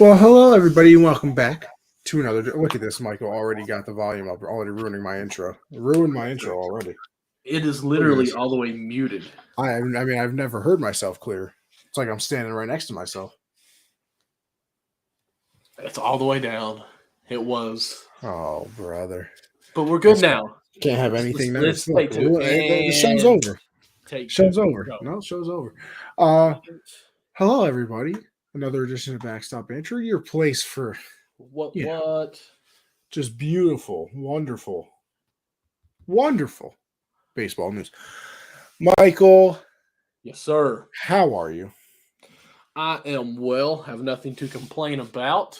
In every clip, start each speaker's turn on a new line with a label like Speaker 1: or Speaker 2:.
Speaker 1: Well, hello everybody, and welcome back to another. Look at this, Michael. Already got the volume up. Already ruining my intro. Ruined my intro already.
Speaker 2: It is
Speaker 1: Look at
Speaker 2: literally
Speaker 1: this.
Speaker 2: all the way muted.
Speaker 1: I mean, I've never heard myself clear. It's like I'm standing right next to myself.
Speaker 2: It's all the way down. It was.
Speaker 1: Oh, brother.
Speaker 2: But we're good now.
Speaker 1: Can't have anything
Speaker 2: Let's
Speaker 1: nice. Look,
Speaker 2: take two.
Speaker 1: the show's
Speaker 2: And
Speaker 1: over.
Speaker 2: take
Speaker 1: Show's
Speaker 2: two.
Speaker 1: over.
Speaker 2: Go.
Speaker 1: No, show's over. Hello everybody. Another edition of Backstop Banter. Your place for
Speaker 2: What?
Speaker 1: just beautiful, wonderful baseball news. Michael,
Speaker 2: Yes, sir.
Speaker 1: how are you?
Speaker 2: I am well. Have nothing to complain about.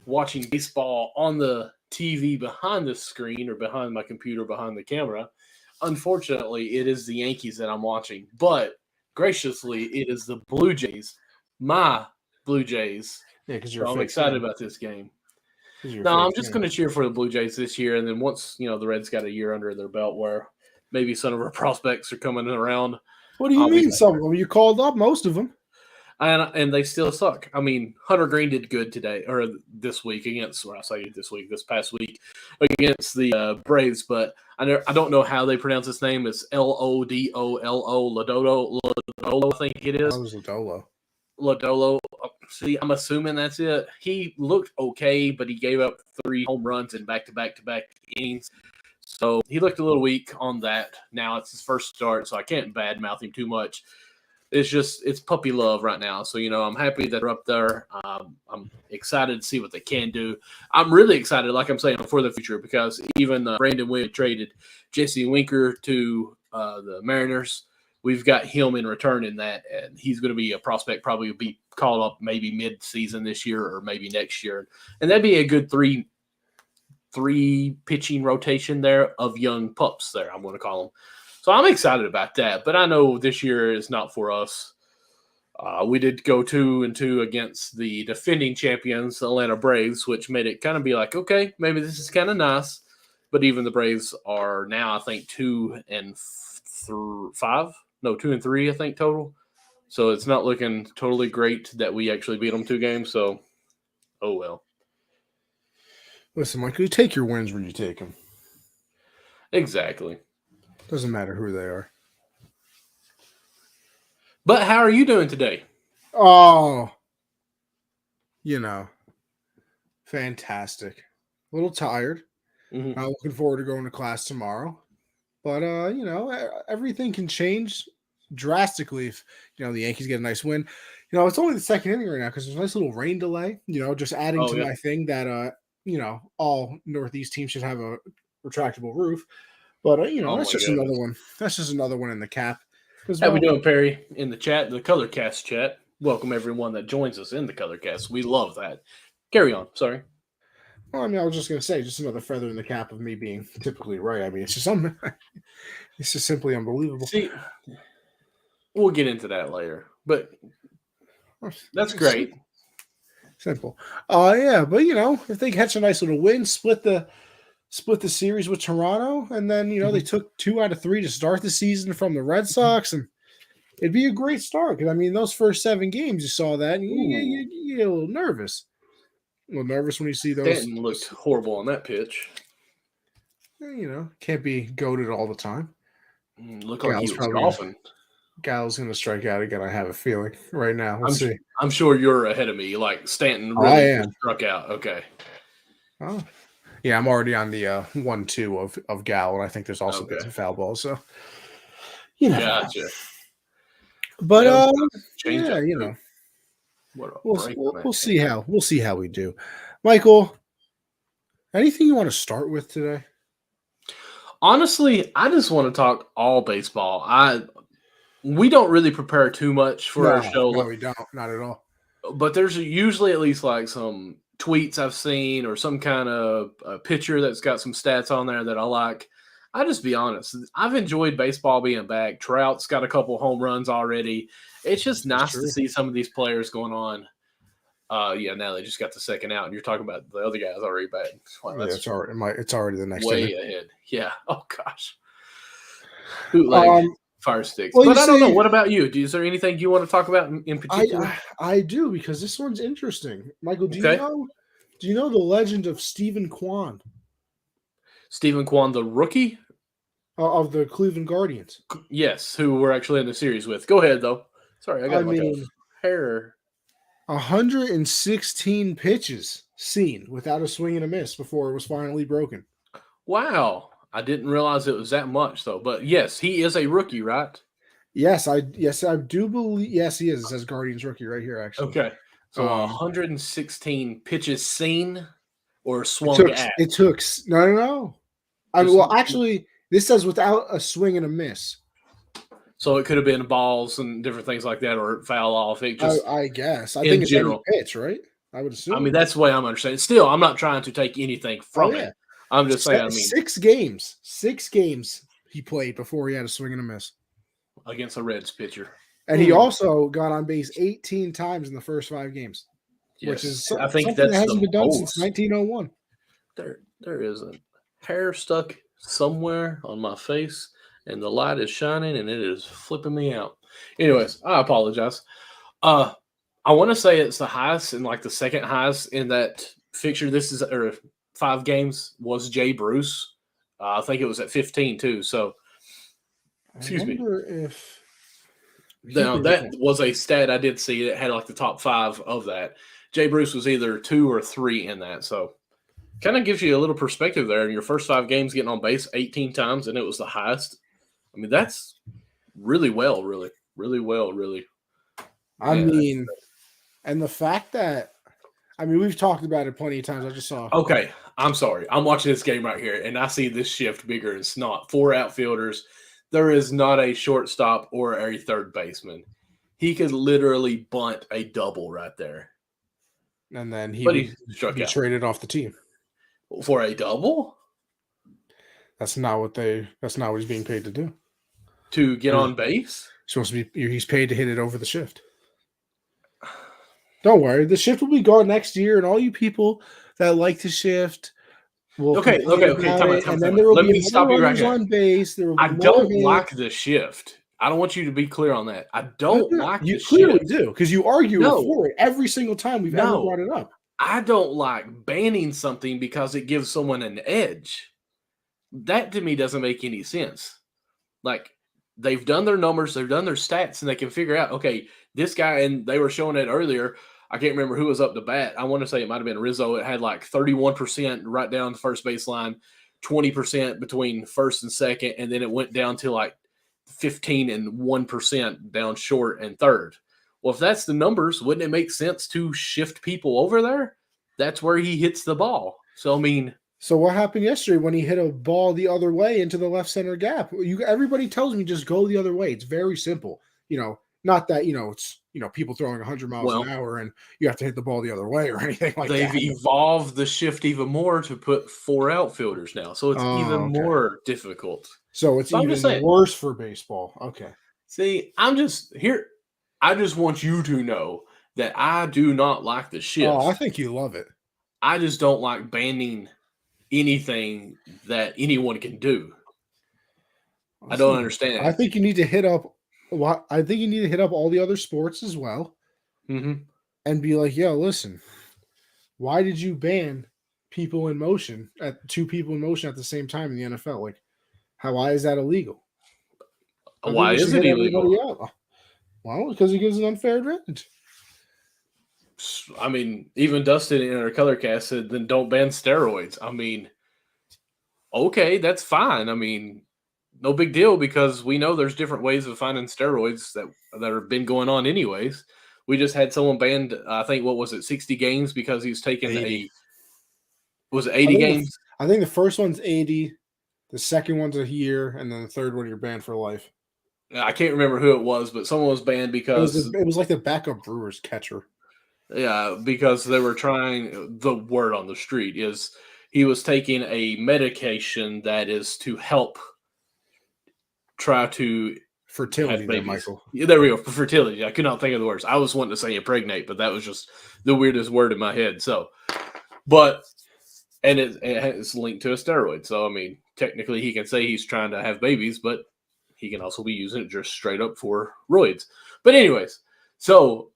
Speaker 2: Watching baseball on the TV behind the screen or behind my computer behind the camera. Unfortunately, it is the Yankees that I'm watching. But graciously, it is the Blue Jays. My Blue Jays.
Speaker 1: Yeah, because
Speaker 2: So I'm excited about this game.
Speaker 1: You're
Speaker 2: No, I'm just going to cheer for the Blue Jays this year, and then once the Reds got a year under their belt, where maybe some of our prospects are coming around.
Speaker 1: What do you mean? Some of them you called up, most of them,
Speaker 2: and they still suck. I mean, Hunter Green did good today or this week against. Well, I say this past week against the Braves, but I don't know how they pronounce his name. It's Lodolo. I think it is.
Speaker 1: That was
Speaker 2: Lodolo. See, I'm assuming that's it. He looked okay, but he gave up 3 home runs in back-to-back innings. So he looked a little weak on that. Now it's his first start, so I can't badmouth him too much. It's puppy love right now. So, I'm happy that they're up there. I'm excited to see what they can do. I'm really excited, like I'm saying, for the future because even Brandon Wood traded Jesse Winker to the Mariners. We've got him in return in that, and he's going to be a prospect, probably will be called up maybe mid-season this year or maybe next year. And that'd be a good three pitching rotation there of young pups there, I'm going to call them. So I'm excited about that, but I know this year is not for us. We did go 2-2 against the defending champions, the Atlanta Braves, which made it kind of be like, okay, maybe this is kind of nice. But even the Braves are now, I think, 2-5. No, 2-3, I think, total. So it's not looking totally great that we actually beat them 2 games. So, oh well.
Speaker 1: Listen, Michael, you take your wins where you take them.
Speaker 2: Exactly.
Speaker 1: Doesn't matter who they are.
Speaker 2: But how are you doing today?
Speaker 1: Oh, fantastic. A little tired.
Speaker 2: Mm-hmm.
Speaker 1: I'm looking forward to going to class tomorrow. But, everything can change drastically if, the Yankees get a nice win. It's only the second inning right now because there's a nice little rain delay, just adding my thing that, all Northeast teams should have a retractable roof. But, that's just another one. That's just another one in the cap.
Speaker 2: How we doing, Perry, in the chat, the Colorcast chat? Welcome everyone that joins us in the Colorcast. We love that. Carry on. Sorry.
Speaker 1: Well, I was just going to say, just another feather in the cap of me being typically right. I mean, it's just simply unbelievable.
Speaker 2: See, we'll get into that later, but that's great.
Speaker 1: Simple. Yeah, but if they catch a nice little win, split the series with Toronto, and then they took 2 out of 3 to start the season from the Red Sox, and it'd be a great start. Because those first 7 games, you saw that, and you get a little nervous. A little nervous when you see those.
Speaker 2: Stanton looked horrible on that pitch.
Speaker 1: Can't be goated all the time.
Speaker 2: Looked like he was golfing.
Speaker 1: Gallo's going to strike out again. I have a feeling right now. Let's see.
Speaker 2: I'm sure you're ahead of me. Like Stanton really struck out. Okay.
Speaker 1: Oh. Yeah, I'm already on the 1-2 of Gallo, and I think there's also been some foul balls. So,
Speaker 2: Gotcha.
Speaker 1: But we'll see how we do. Michael, anything you want to start with today?
Speaker 2: Honestly, I just want to talk all baseball. We don't really prepare too much for our show.
Speaker 1: No, we don't. Not at all.
Speaker 2: But there's usually at least like some tweets I've seen or some kind of picture that's got some stats on there that I like. I'll just be honest. I've enjoyed baseball being back. Trout's got a couple home runs already. It's just nice to see some of these players going on. Now they just got the second out, and you're talking about the other guys already batting.
Speaker 1: Wow, it's already the next
Speaker 2: way
Speaker 1: inning.
Speaker 2: ahead. Yeah. Oh gosh. Fire sticks.
Speaker 1: Well, you
Speaker 2: But I don't know.
Speaker 1: see,
Speaker 2: What about you? Is there anything you want to talk about in
Speaker 1: I,
Speaker 2: particular?
Speaker 1: I do because this one's interesting. Michael,
Speaker 2: Okay.
Speaker 1: do you know the legend of Stephen Kwan
Speaker 2: Stephen Kwan, the rookie?
Speaker 1: of the Cleveland Guardians?
Speaker 2: Yes, who we're actually in the series with. Go ahead, though. Sorry, I got
Speaker 1: I
Speaker 2: a bunch of
Speaker 1: mean,
Speaker 2: hair.
Speaker 1: 116 pitches seen without a swing and a miss before it was finally broken.
Speaker 2: Wow. I didn't realize it was that much, though. But yes, he is a rookie, right?
Speaker 1: Yes, I do believe. Yes, he is. It says Guardians rookie right here, actually.
Speaker 2: Okay. So
Speaker 1: Um,
Speaker 2: 116 pitches seen or
Speaker 1: it
Speaker 2: swung
Speaker 1: took
Speaker 2: at.
Speaker 1: it took no. I mean,
Speaker 2: Just
Speaker 1: well, actually, this says without a swing and a miss.
Speaker 2: so it could have been balls and different things like that, or foul off. It just
Speaker 1: I guess. I
Speaker 2: in
Speaker 1: think it's any
Speaker 2: general.
Speaker 1: pitch, right? I would
Speaker 2: I mean,
Speaker 1: assume.
Speaker 2: that's the way I'm understanding. Still, I'm not trying to take anything
Speaker 1: Oh
Speaker 2: from
Speaker 1: yeah,
Speaker 2: it. I'm just saying, I mean,
Speaker 1: 6 games. 6 games he played before he had a swing and a miss.
Speaker 2: against a Reds pitcher.
Speaker 1: And he also got on base 18 times in the first 5 games, which
Speaker 2: Yes,
Speaker 1: is
Speaker 2: I think
Speaker 1: something that
Speaker 2: that's
Speaker 1: hasn't
Speaker 2: the
Speaker 1: been done since
Speaker 2: most.
Speaker 1: 1901.
Speaker 2: There is a hair stuck somewhere on my face, and the light is shining, and it is flipping me out. Anyways, I apologize. Uh, I want to say it's the highest and like the second highest in that fixture. This is or 5 games was Jay Bruce. I think it was at 15 too. So,
Speaker 1: I
Speaker 2: excuse me.
Speaker 1: wonder if
Speaker 2: Now that was a stat I did see that had like the top 5 of that. Jay Bruce was either 2 or 3 in that. So, kind of gives you a little perspective there. In your first 5 games, getting on base 18 times, and it was the highest. I mean, that's really well, really well, really.
Speaker 1: I
Speaker 2: Man.
Speaker 1: mean, and the fact that we've talked about it plenty of times. I just saw.
Speaker 2: Okay, I'm sorry. I'm watching this game right here, and I see this shift bigger than snot. 4 outfielders. There is not a shortstop or a third baseman. He could literally bunt a double right there.
Speaker 1: And then he
Speaker 2: But
Speaker 1: would
Speaker 2: he struck
Speaker 1: be
Speaker 2: out.
Speaker 1: traded off the team.
Speaker 2: For a double?
Speaker 1: That's not what he's being paid to do.
Speaker 2: To get on base?
Speaker 1: Supposed to be he's paid to hit it over the shift. Don't worry, the shift will be gone next year, and all you people that like to shift will
Speaker 2: Okay.
Speaker 1: complain about
Speaker 2: Time
Speaker 1: it,
Speaker 2: out.
Speaker 1: and then there will
Speaker 2: Let
Speaker 1: be
Speaker 2: me
Speaker 1: more
Speaker 2: stop you right
Speaker 1: runners
Speaker 2: here.
Speaker 1: on base. There will be
Speaker 2: I
Speaker 1: more
Speaker 2: don't
Speaker 1: hits.
Speaker 2: like the shift. I don't want you to be clear on that. I don't like
Speaker 1: You
Speaker 2: the
Speaker 1: clearly
Speaker 2: shift.
Speaker 1: do because you argue
Speaker 2: No.
Speaker 1: for it every single time we've ever
Speaker 2: No.
Speaker 1: brought it up.
Speaker 2: I don't like banning something because it gives someone an edge. That to me doesn't make any sense. Like they've done their numbers, they've done their stats, and they can figure out, okay, this guy, and they were showing it earlier. I can't remember who was up to bat. I want to say it might have been Rizzo. It had like 31% right down the first baseline, 20% between first and second, and then it went down to like 15 and 1% down short and third. Well, if that's the numbers, wouldn't it make sense to shift people over there? That's where he hits the ball. So I mean,
Speaker 1: So what happened yesterday when he hit a ball the other way into the left center gap? Everybody tells me just go the other way. It's very simple. Not that it's people throwing 100 miles an
Speaker 2: well,
Speaker 1: hour and you have to hit the ball the other way or anything like
Speaker 2: they've
Speaker 1: that.
Speaker 2: evolved the shift even more to put 4 outfielders now. So it's even
Speaker 1: Oh, okay.
Speaker 2: more difficult.
Speaker 1: So it's
Speaker 2: So I'm just
Speaker 1: even
Speaker 2: saying,
Speaker 1: worse for baseball. Okay.
Speaker 2: see, I'm just here. I just want you to know that I do not like the
Speaker 1: Oh, I
Speaker 2: shift.
Speaker 1: think you love it.
Speaker 2: I just don't like banning anything that anyone can do. I don't understand.
Speaker 1: I think you need to hit up. I think you need to hit up all the other sports as well
Speaker 2: Mm-hmm.
Speaker 1: and be like, "Yo, listen, why did you ban people in motion at 2 people in motion at the same time in the NFL? Like, why is that illegal? I think
Speaker 2: Why
Speaker 1: you should
Speaker 2: is it
Speaker 1: hit
Speaker 2: illegal?
Speaker 1: everybody up. Well, because it gives an unfair advantage.
Speaker 2: I mean, even Dustin in our color cast said, then don't ban steroids. I mean, okay, that's fine. I mean, no big deal because we know there's different ways of finding steroids that have been going on anyways. We just had someone banned, I think, what was it, 60 games because he was taking
Speaker 1: 80.
Speaker 2: Was it 80 games?
Speaker 1: I think the first one's 80, the second one's a year, and then the third one you're banned for life.
Speaker 2: I can't remember who it was, but someone was banned because
Speaker 1: It was like the backup Brewers catcher.
Speaker 2: yeah, because they were trying. The word on the street is he was taking a medication that is to help try to
Speaker 1: Fertility
Speaker 2: have
Speaker 1: there,
Speaker 2: babies.
Speaker 1: Michael.
Speaker 2: Yeah, there we go. For fertility. I could not think of the words. I was wanting to say impregnate, but that was just the weirdest word in my head. So, but and it's linked to a steroid. So I mean, technically, he can say he's trying to have babies, but he can also be using it just straight up for roids. But anyways, so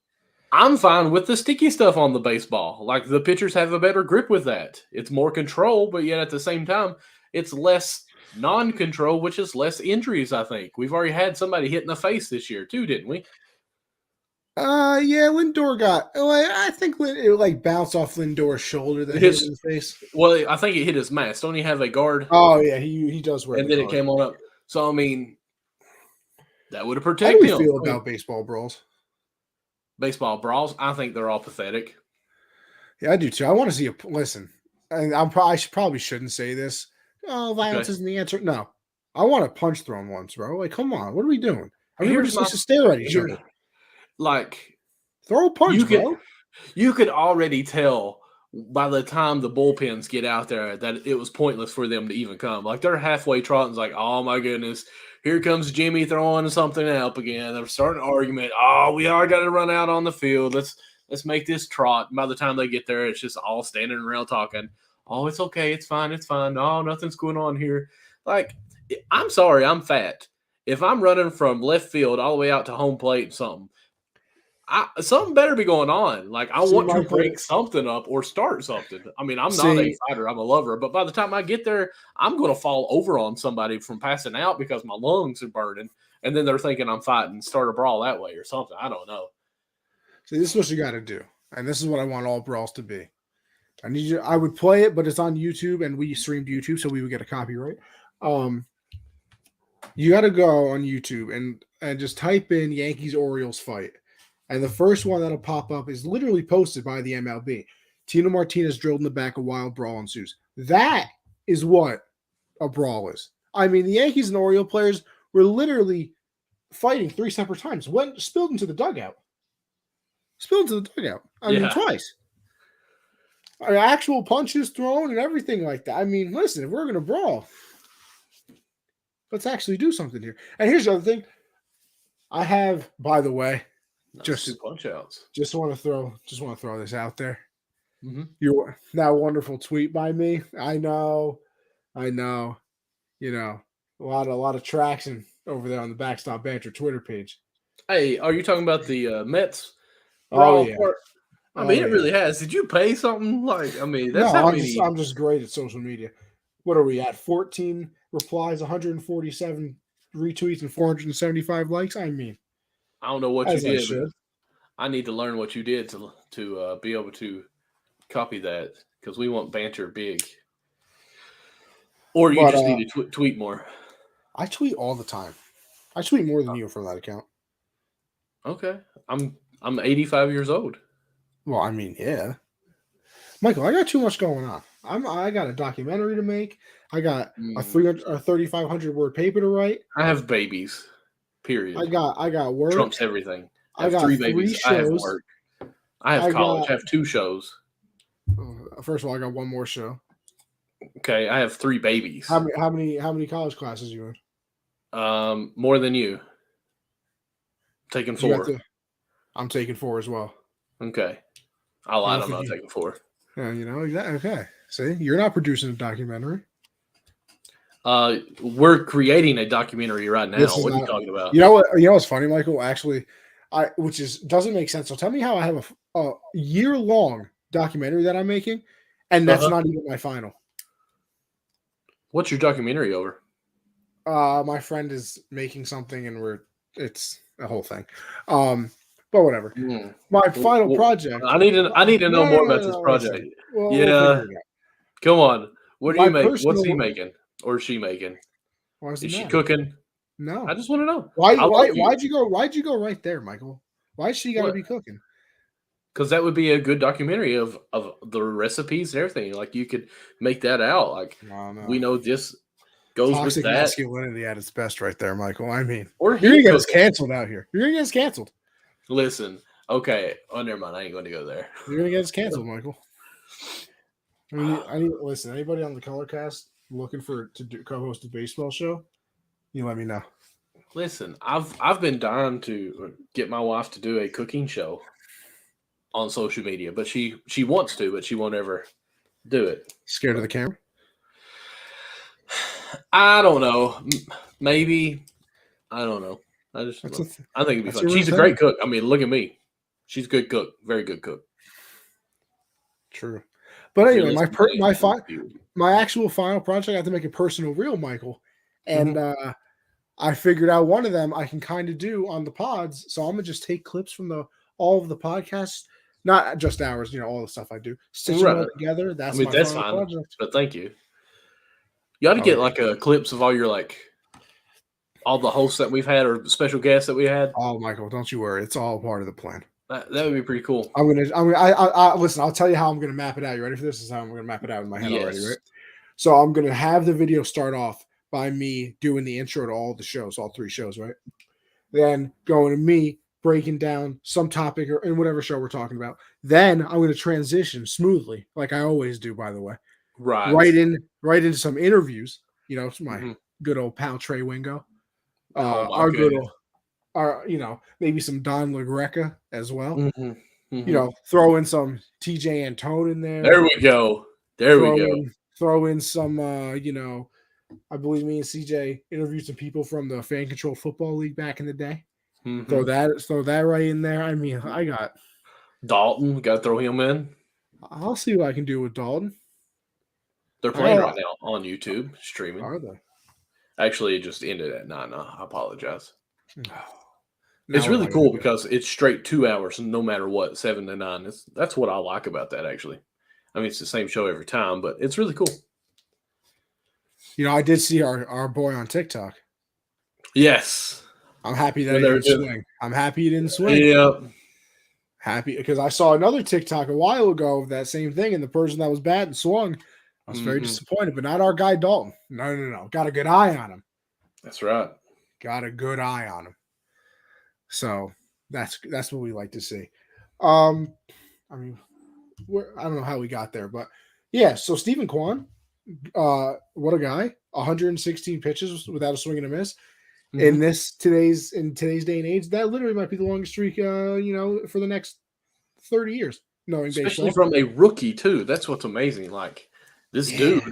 Speaker 2: I'm fine with the sticky stuff on the baseball. Like the pitchers have a better grip with that. It's more control, but yet at the same time, it's less non-control, which is less injuries, I think. We've already had somebody hit in the face this year too, didn't we?
Speaker 1: Yeah, Lindor got. I think it bounced off Lindor's shoulder that hit him in the face.
Speaker 2: Well, I think it hit his mask. Don't he have a guard?
Speaker 1: Oh yeah, he does wear.
Speaker 2: And
Speaker 1: the
Speaker 2: then
Speaker 1: guard.
Speaker 2: it came on up. So I mean, that would have
Speaker 1: How do
Speaker 2: protected
Speaker 1: we
Speaker 2: him.
Speaker 1: feel about baseball brawls?
Speaker 2: Baseball brawls, I think they're all pathetic.
Speaker 1: Yeah, I do too. I want to see a listen. And I probably shouldn't say this. Oh, violence isn't the answer. No, I want a punch thrown once, bro. Like, come on, what are we doing? Everybody supposed to stare at each other.
Speaker 2: Like,
Speaker 1: throw a punch, bro.
Speaker 2: You could already tell by the time the bullpens get out there that it was pointless for them to even come. Like, they're halfway trotting, like, oh my goodness, here comes Jimmy throwing something up again. They're starting an argument. Oh, we all got to run out on the field. Let's make this trot. And by the time they get there, it's just all standing around talking. Oh, it's okay. It's fine. It's fine. No, nothing's going on here. Like, I'm sorry. I'm fat. If I'm running from left field all the way out to home plate and something better be going on. Like, I want to break something up or start something. I mean, I'm not a fighter. I'm a lover. But by the time I get there, I'm going to fall over on somebody from passing out because my lungs are burning. And then they're thinking I'm fighting, start a brawl that way or something. I don't know.
Speaker 1: See, this is what you got to do. And this is what I want all brawls to be. I would play it, but it's on YouTube, and we streamed YouTube, so we would get a copyright. You got to go on YouTube and just type in Yankees Orioles fight. And the first one that'll pop up is literally posted by the MLB. Tino Martinez drilled in the back, a wild brawl ensues. That is what a brawl is. I mean, the Yankees and Oriole players were literally fighting 3 separate times. Spilled into the dugout. I mean, twice. Actual punches thrown and everything like that. I mean, listen, if we're going to brawl, let's actually do something here. And here's the other thing. I have, by the way,
Speaker 2: just 2 punch outs.
Speaker 1: Just want to throw this out there. Mm-hmm. That wonderful tweet by me. I know. You know, a lot of traction over there on the Backstop Banter Twitter page.
Speaker 2: Hey, are you talking about the Mets?
Speaker 1: Oh yeah.
Speaker 2: I mean, it really has. Did you pay something? Like, I mean, that's
Speaker 1: I'm just great at social media. What are we at? 14 replies, 147 retweets, and 475 likes. I mean,
Speaker 2: I don't know what you did. I need to learn what you did to be able to copy that because we want banter big. Or you just need to tweet more.
Speaker 1: I tweet all the time. I tweet more than you from that account.
Speaker 2: Okay, I'm 85 years old.
Speaker 1: Well, I mean, yeah, Michael, I got too much going on. I got a documentary to make. I got a 3,500 word paper to write.
Speaker 2: I have babies. Period.
Speaker 1: I got work.
Speaker 2: Trumps everything. I got 3 babies. I have work. I have college. I have 2 shows.
Speaker 1: First of all, I got 1 more show.
Speaker 2: Okay, I have 3 babies.
Speaker 1: How many college classes you
Speaker 2: in? More than you. Taking 4.
Speaker 1: I'm taking 4 as well.
Speaker 2: Okay. I lied. I'm not taking 4.
Speaker 1: Yeah, you know, exactly. Okay. See, you're not producing a documentary.
Speaker 2: We're creating a documentary right now. What are you talking about?
Speaker 1: You know what? You know what's funny, Michael? Actually, doesn't make sense. So tell me how I have a year-long documentary that I'm making, and that's not even my final.
Speaker 2: What's your documentary over?
Speaker 1: My friend is making something, and it's a whole thing. But whatever. My final project.
Speaker 2: I need to know more about this project. Yeah. Come on. What do you make? What's he making? Or is she making? Is she cooking?
Speaker 1: No.
Speaker 2: I just want to know.
Speaker 1: Why'd you go right there, Michael? Why's she gotta be cooking?
Speaker 2: Because that would be a good documentary of the recipes and everything. Like you could make that out. Like we know this goes
Speaker 1: toxic
Speaker 2: with that.
Speaker 1: Masculinity at its best right there, Michael. I mean,
Speaker 2: or
Speaker 1: you're gonna get us canceled out here. You're gonna get us canceled.
Speaker 2: Listen, okay. Oh, never mind. I ain't going to go there.
Speaker 1: You're gonna get us canceled, Michael. I need listen. Anybody on the Colorcast looking to co-host a baseball show? You let me know.
Speaker 2: Listen, I've been dying to get my wife to do a cooking show on social media, but she wants to, but she won't ever do it.
Speaker 1: Scared of the camera?
Speaker 2: I don't know. Maybe. I don't know. I just
Speaker 1: That's
Speaker 2: I think it'd be
Speaker 1: that's
Speaker 2: fun.
Speaker 1: a real
Speaker 2: She's a
Speaker 1: thing.
Speaker 2: great cook. I mean, look at me. She's a good cook. Very good cook.
Speaker 1: True. But
Speaker 2: If you're
Speaker 1: anyway,
Speaker 2: listening to this, she's cute.
Speaker 1: my actual final project, I have to make a personal reel, Michael, and
Speaker 2: Mhm.
Speaker 1: I figured out one of them I can kind of do on the pods. So I'm gonna just take clips from all of the podcasts, not just ours, all the stuff I do, stitch them all
Speaker 2: Right.
Speaker 1: together.
Speaker 2: I
Speaker 1: That's
Speaker 2: mean,
Speaker 1: my
Speaker 2: that's
Speaker 1: final
Speaker 2: fine.
Speaker 1: project.
Speaker 2: But thank you. You ought to
Speaker 1: Oh
Speaker 2: get
Speaker 1: yeah.
Speaker 2: like clips of all your all the hosts that we've had or special guests that we had.
Speaker 1: Oh, Michael, don't you worry. It's all part of the plan.
Speaker 2: That would be pretty cool.
Speaker 1: Listen, I'll tell you how I'm gonna map it out. You ready for this? This is how I'm gonna map it out in my head already,
Speaker 2: Yes.
Speaker 1: right? So I'm gonna have the video start off by me doing the intro to all the shows, all three shows, right? Then going to me breaking down some topic or in whatever show we're talking about. Then I'm going to transition smoothly, like I always do, by the way,
Speaker 2: Right.
Speaker 1: right into some interviews. It's my
Speaker 2: Mhm.
Speaker 1: good old pal Trey Wingo.
Speaker 2: Oh my
Speaker 1: Our good
Speaker 2: goodness.
Speaker 1: old, maybe some Don LaGreca as well.
Speaker 2: Mhm. Mhm.
Speaker 1: Throw in some TJ Antone in there.
Speaker 2: There we go. There we
Speaker 1: Throw
Speaker 2: go.
Speaker 1: in throw in some I believe me and CJ interviewed some people from the Fan Control Football League back in the day. Throw
Speaker 2: Mhm.
Speaker 1: that right in there. I mean,
Speaker 2: Dalton, got to throw him in.
Speaker 1: I'll see what I can do with Dalton.
Speaker 2: They're playing right now on YouTube streaming.
Speaker 1: Are they?
Speaker 2: Actually, it just ended at 9. I apologize. It's
Speaker 1: Now what do
Speaker 2: really
Speaker 1: I gotta
Speaker 2: cool
Speaker 1: do?
Speaker 2: because it's straight 2 hours, no matter what, 7 to 9. That's what I like about that. Actually, I mean it's the same show every time, but it's really cool.
Speaker 1: I did see our boy on TikTok.
Speaker 2: Yes,
Speaker 1: I'm happy that
Speaker 2: when
Speaker 1: he
Speaker 2: they were
Speaker 1: didn't
Speaker 2: doing,
Speaker 1: swing. I'm happy he didn't swing.
Speaker 2: yeah,
Speaker 1: Happy because I saw another TikTok a while ago of that same thing, and the person that was bad and swung. I was very
Speaker 2: hmm
Speaker 1: disappointed, but not our guy Dalton. No, no, no. Got a good eye on him.
Speaker 2: that's right.
Speaker 1: Got a good eye on him. So that's what we like to see. Um, I mean, I don't know how we got there, but yeah. So Stephen Kwan, what a guy! 116 pitches without a swing and a miss.
Speaker 2: hmm
Speaker 1: In today's day and age, that literally might be the longest streak, for the next 30 years, knowing
Speaker 2: Especially
Speaker 1: baseball.
Speaker 2: from a rookie too. That's what's amazing. Like this
Speaker 1: Yeah,
Speaker 2: dude,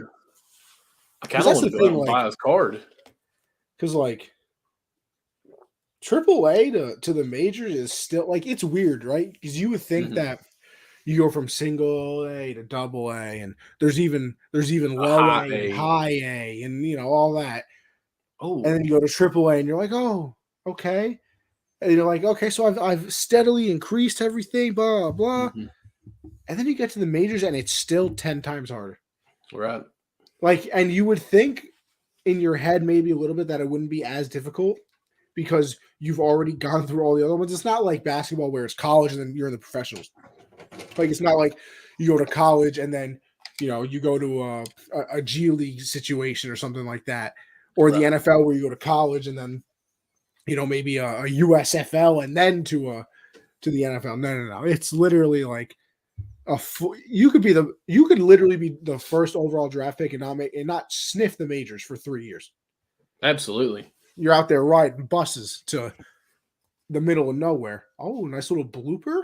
Speaker 2: I
Speaker 1: because
Speaker 2: kind of
Speaker 1: that's
Speaker 2: want
Speaker 1: the
Speaker 2: to go out
Speaker 1: thing,
Speaker 2: and buy his card.
Speaker 1: because Triple A to the majors is still it's weird, right? Because you would think
Speaker 2: hmm
Speaker 1: that you go from single A to double A, and there's even
Speaker 2: A
Speaker 1: low
Speaker 2: high
Speaker 1: A and
Speaker 2: A.
Speaker 1: high A, and all that, and
Speaker 2: Oh,
Speaker 1: then you go to triple A, and you're like, oh, okay, and you're like, okay, so I've steadily increased everything, blah blah,
Speaker 2: hmm
Speaker 1: and then you get to the majors, and it's still 10 times harder.
Speaker 2: right.
Speaker 1: And you would think in your head maybe a little bit that it wouldn't be as difficult because you've already gone through all the other ones. It's not like basketball where it's college and then you're in the professionals. Like it's not like you go to college and then you go to a G League situation or something like that, or the
Speaker 2: Right.
Speaker 1: NFL where you go to college and then maybe a USFL and then to the NFL. No, no, no. It's literally like you could literally be the first overall draft pick and not sniff the majors for 3 years.
Speaker 2: Absolutely.
Speaker 1: You're out there riding buses to the middle of nowhere. Oh, nice little blooper.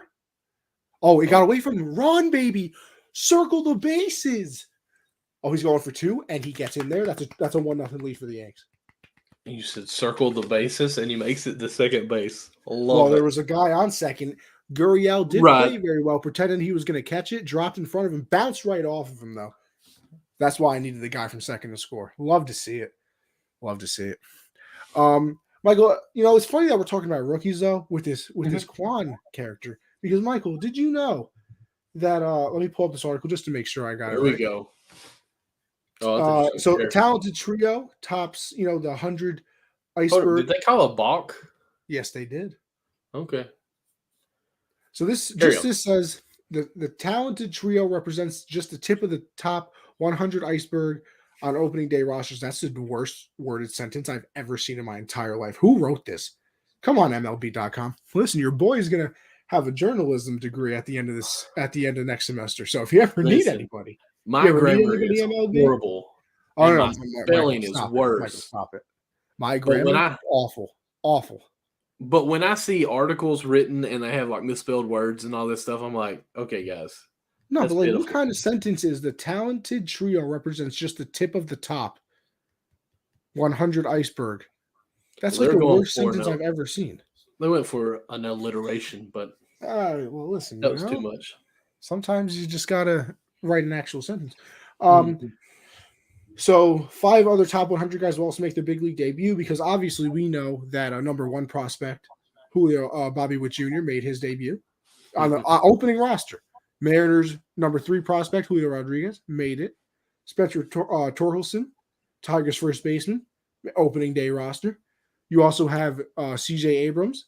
Speaker 1: Oh, he got
Speaker 2: Oh,
Speaker 1: away from the run, baby. Circle the bases. Oh, he's going for two, and he gets in there. That's a 1-0 lead for the Yanks.
Speaker 2: you said circle the bases and he makes it to second base.
Speaker 1: Well,
Speaker 2: Love it.
Speaker 1: there was a guy on second. Gurriel did
Speaker 2: Right.
Speaker 1: play very well, pretending he was going to catch it, dropped in front of him, bounced right off of him, though. That's why I needed the guy from second to score. Love to see it. Love to see it. Michael, it's funny that we're talking about rookies though with this
Speaker 2: Mhm.
Speaker 1: Quan character because Michael, did you know that? Let me pull up this article just to make sure I got it
Speaker 2: There we
Speaker 1: right.
Speaker 2: go. Oh, I thought you said
Speaker 1: So
Speaker 2: share.
Speaker 1: talented trio tops, the 100
Speaker 2: Hold on,
Speaker 1: iceberg.
Speaker 2: did they call a balk?
Speaker 1: Yes, they did.
Speaker 2: Okay.
Speaker 1: So
Speaker 2: Carry on.
Speaker 1: this says the talented trio represents just the tip of the top 100 iceberg on opening day rosters. That's the worst worded sentence I've ever seen in my entire life. Who wrote this? Come on, MLB.com. Listen, your boy is gonna have a journalism degree at the end of next semester. So if you ever need
Speaker 2: Listen,
Speaker 1: anybody,
Speaker 2: my
Speaker 1: you ever need
Speaker 2: grammar
Speaker 1: anybody
Speaker 2: is
Speaker 1: MLB?
Speaker 2: horrible
Speaker 1: Oh
Speaker 2: and
Speaker 1: no,
Speaker 2: my
Speaker 1: no, Michael,
Speaker 2: spelling is
Speaker 1: stop it. Michael,
Speaker 2: worse.
Speaker 1: stop it. My
Speaker 2: But when
Speaker 1: grammar,
Speaker 2: I
Speaker 1: awful, awful.
Speaker 2: but when I see articles written and they have like misspelled words and all this stuff, I'm like, okay, guys,
Speaker 1: No,
Speaker 2: that's
Speaker 1: but what
Speaker 2: pitiful.
Speaker 1: kind of sentence is the talented trio represents just the tip of the top 100 iceberg? That's like
Speaker 2: They're
Speaker 1: the
Speaker 2: going
Speaker 1: worst
Speaker 2: for
Speaker 1: sentence
Speaker 2: no.
Speaker 1: I've ever seen.
Speaker 2: They went for an alliteration, but
Speaker 1: Well, listen,
Speaker 2: that was too much.
Speaker 1: sometimes you just gotta write an actual sentence.
Speaker 2: Mhm.
Speaker 1: So 5 other top 100 guys will also make their big league debut because obviously we know that a number one prospect, Julio Bobby Witt Jr. made his debut on the
Speaker 2: Mhm.
Speaker 1: opening roster. Mariners number 3 prospect Julio Rodriguez made it. Spencer Torkelson, Tigers first baseman, opening day roster. You also have C.J. Abrams.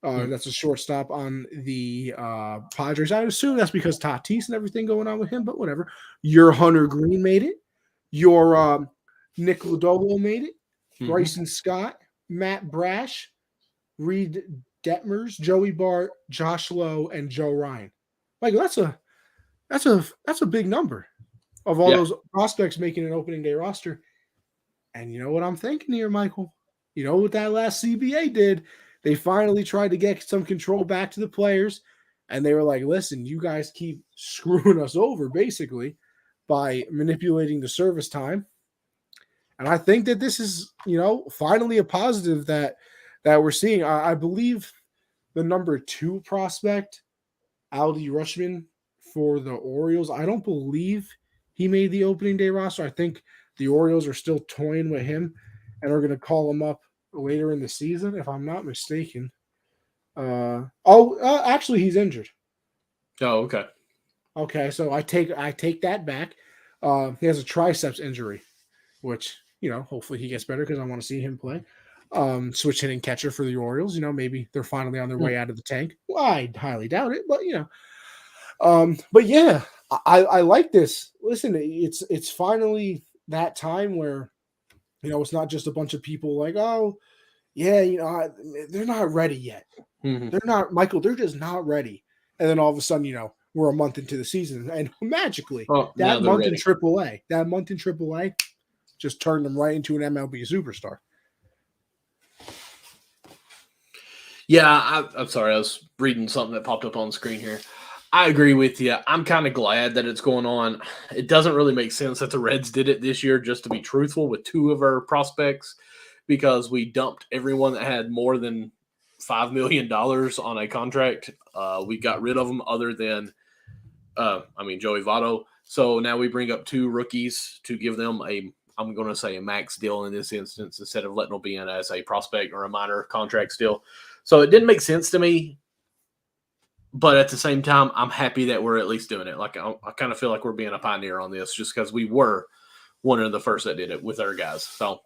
Speaker 2: Mhm.
Speaker 1: That's a shortstop on the Padres. I assume that's because Tatis and everything going on with him, but whatever. Your Hunter Green made it. Your Nick Lodolo made it.
Speaker 2: Mhm.
Speaker 1: Bryson Scott, Matt Brash, Reed Detmers, Joey Bart, Josh Lowe, and Joe Ryan. Like that's a big number of all
Speaker 2: Yeah.
Speaker 1: those prospects making an opening day roster. And you know what I'm thinking here, Michael? You know what that last CBA did? They finally tried to get some control back to the players, and they were like, "Listen, you guys keep screwing us over, basically, by manipulating the service time." And I think that this is, finally a positive that we're seeing. I believe the number 2 prospect, Aldi Rushman for the Orioles. I don't believe he made the opening day roster. I think the Orioles are still toying with him and are going to call him up later in the season, if I'm not mistaken. Actually, he's injured.
Speaker 2: Oh, okay.
Speaker 1: Okay, so I take that back. He has a triceps injury, which hopefully he gets better because I want to see him play. Switch hitting catcher for the Orioles. Maybe they're finally on their
Speaker 2: Mm.
Speaker 1: way out of the tank. Well, I highly doubt it, but but yeah, I like this. Listen, it's finally that time where it's not just a bunch of people like, oh yeah, they're not ready yet.
Speaker 2: Mhm.
Speaker 1: They're not, Michael. They're just not ready. And then all of a sudden, we're a month into the season, and magically,
Speaker 2: Oh, now
Speaker 1: that
Speaker 2: they're
Speaker 1: month in
Speaker 2: ready.
Speaker 1: AAA just turned them right into an MLB superstar.
Speaker 2: Yeah, I'm sorry. I was reading something that popped up on the screen here. I agree with you. I'm kind of glad that it's going on. It doesn't really make sense that the Reds did it this year, just to be truthful, with 2 of our prospects, because we dumped everyone that had more than $5 million on a contract. We got rid of them, other than, Joey Votto. So now we bring up 2 rookies to give them I'm going to say a max deal in this instance, instead of letting them be in as a prospect or a minor contract still. So it didn't make sense to me, but at the same time, I'm happy that we're at least doing it. Like, I kind of feel like we're being a pioneer on this, just because we were one of the first that did it with our guys. So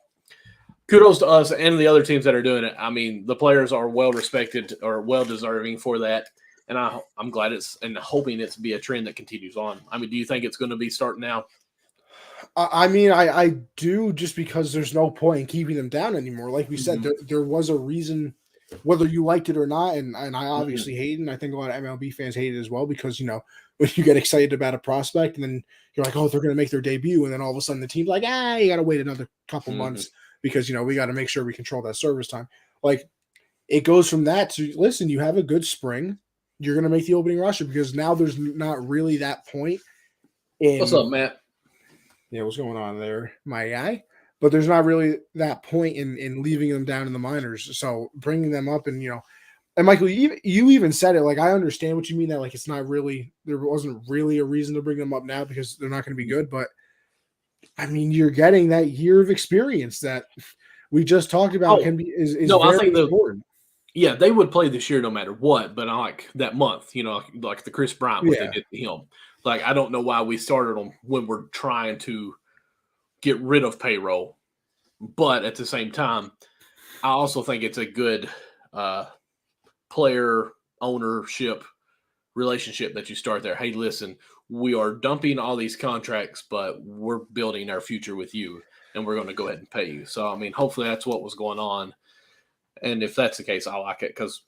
Speaker 2: kudos to us and the other teams that are doing it. I mean, the players are well respected or well deserving for that. And I'm glad and hoping it's be a trend that continues on. I mean, do you think it's going to be starting now?
Speaker 1: I mean, I do, just because there's no point in keeping them down anymore. Like we said,
Speaker 2: Mm-hmm.
Speaker 1: there was a reason, whether you liked it or not, and I
Speaker 2: Mm-hmm.
Speaker 1: obviously hate it, and I think a lot of MLB fans hate it as well, because when you get excited about a prospect and then you're like, oh, they're going to make their debut, and then all of a sudden the team's like, you got to wait another couple
Speaker 2: Mm-hmm.
Speaker 1: months because we got to make sure we control that service time. Like, it goes from that to, listen, you have a good spring, you're going to make the opening roster, because now there's not really that point
Speaker 2: What's
Speaker 1: in
Speaker 2: up, Matt?
Speaker 1: what's going on there, my guy. But there's not really that point in leaving them down in the minors. So bringing them up, and Michael, you even said it. Like, I understand what you mean, that like it's not really, there wasn't really a reason to bring them up now because they're not going to be good. But I mean, you're getting that year of experience that we just talked about
Speaker 2: Oh,
Speaker 1: can be is
Speaker 2: no, I
Speaker 1: very
Speaker 2: think
Speaker 1: important.
Speaker 2: yeah, they would play this year no matter what, but I like that month, like the Chris Bryant, what they
Speaker 1: Yeah.
Speaker 2: did to him. Like, I don't know why we started them when we're trying to get rid of payroll, but at the same time, I also think it's a good uh, player ownership relationship that you start there. Hey, listen, we are dumping all these contracts, but we're building our future with you, and we're going to go ahead and pay you. So, I mean, hopefully that's what was going on. And if that's the case, I like it, because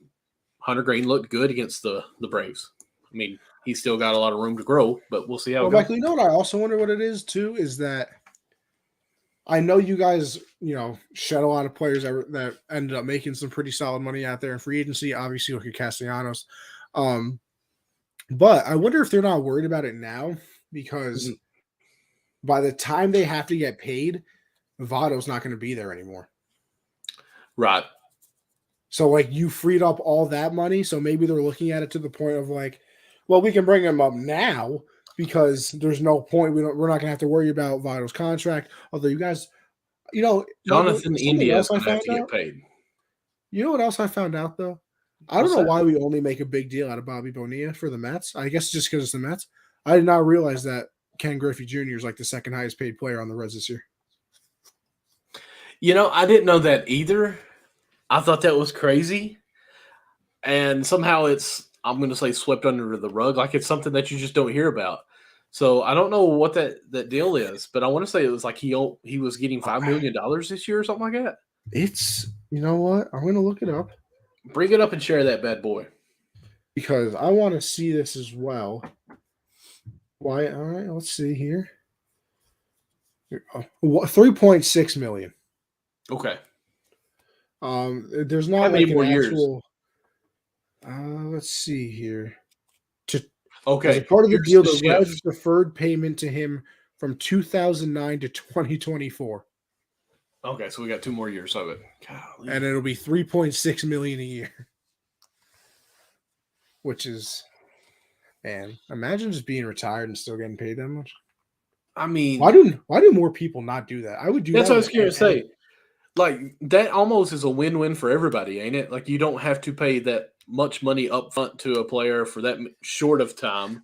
Speaker 2: Hunter Green looked good against the Braves. I mean, he's still got a lot of room to grow, but we'll see how
Speaker 1: Well,
Speaker 2: it goes.
Speaker 1: Michael, you know what I also wonder what it is too, is that I know you guys, shed a lot of players that ended up making some pretty solid money out there in free agency. Obviously, look at Castellanos. Um, but I wonder if they're not worried about it now, because
Speaker 2: Mhm.
Speaker 1: by the time they have to get paid, Vado's not going to be there anymore.
Speaker 2: Right.
Speaker 1: So like you freed up all that money. So maybe they're looking at it to the point of like, well, we can bring him up now because there's no point. We're not gonna have to worry about Vital's contract. Although you guys, Michael,
Speaker 2: Jonathan
Speaker 1: something
Speaker 2: India is
Speaker 1: else I
Speaker 2: going to have
Speaker 1: found
Speaker 2: to get
Speaker 1: out.
Speaker 2: paid.
Speaker 1: You know what else I found out though? I don't
Speaker 2: What's
Speaker 1: know
Speaker 2: that?
Speaker 1: why we only make a big deal out of Bobby Bonilla for the Mets. I guess just because it's the Mets. I did not realize that Ken Griffey Jr. is like the second highest paid player on the Reds this year.
Speaker 2: I didn't know that either. I thought that was crazy. And somehow I'm going to say, swept under the rug. Like it's something that you just don't hear about. So I don't know what that deal is, but I want to say it was like he was getting $5 million this year or something like that.
Speaker 1: It's you know what? I'm gonna look it up
Speaker 2: Bring it up and share that bad boy.
Speaker 1: because I want to see this as well. Why? All right, let's see here. 3.6 million.
Speaker 2: Okay.
Speaker 1: There's
Speaker 2: How
Speaker 1: not
Speaker 2: many
Speaker 1: like an
Speaker 2: more years?
Speaker 1: actual. Let's see here. To As a
Speaker 2: Okay.
Speaker 1: part of the
Speaker 2: Here's
Speaker 1: deal,
Speaker 2: the
Speaker 1: the
Speaker 2: shift.
Speaker 1: Reds deferred payment to him from 2009 to 2024,
Speaker 2: Okay, so we got 2 more years of it.
Speaker 1: and
Speaker 2: Golly.
Speaker 1: it'll be 3.6 million a year, which is, man, imagine just being retired and still getting paid that much.
Speaker 2: I
Speaker 1: Why
Speaker 2: mean,
Speaker 1: do more people not do that? I would do
Speaker 2: that's
Speaker 1: that
Speaker 2: what I
Speaker 1: with
Speaker 2: was going to
Speaker 1: any.
Speaker 2: say. Like that almost is a win-win for everybody, ain't it? Like you don't have to pay that much money up front to a player for that short of time.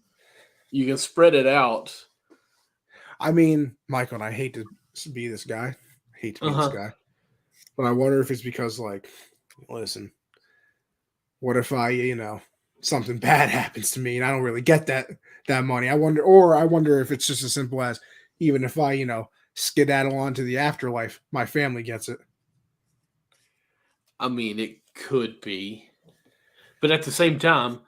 Speaker 2: You can spread it out.
Speaker 1: I mean, Michael, and I hate to be this guy. I hate to be this
Speaker 2: Uh-huh.
Speaker 1: guy, but I wonder if it's because, like, listen, what if something bad happens to me and I don't really get that money? I wonder if it's just as simple as even if I skedaddle onto the afterlife, my family gets it.
Speaker 2: I mean, it could be. But at the same time,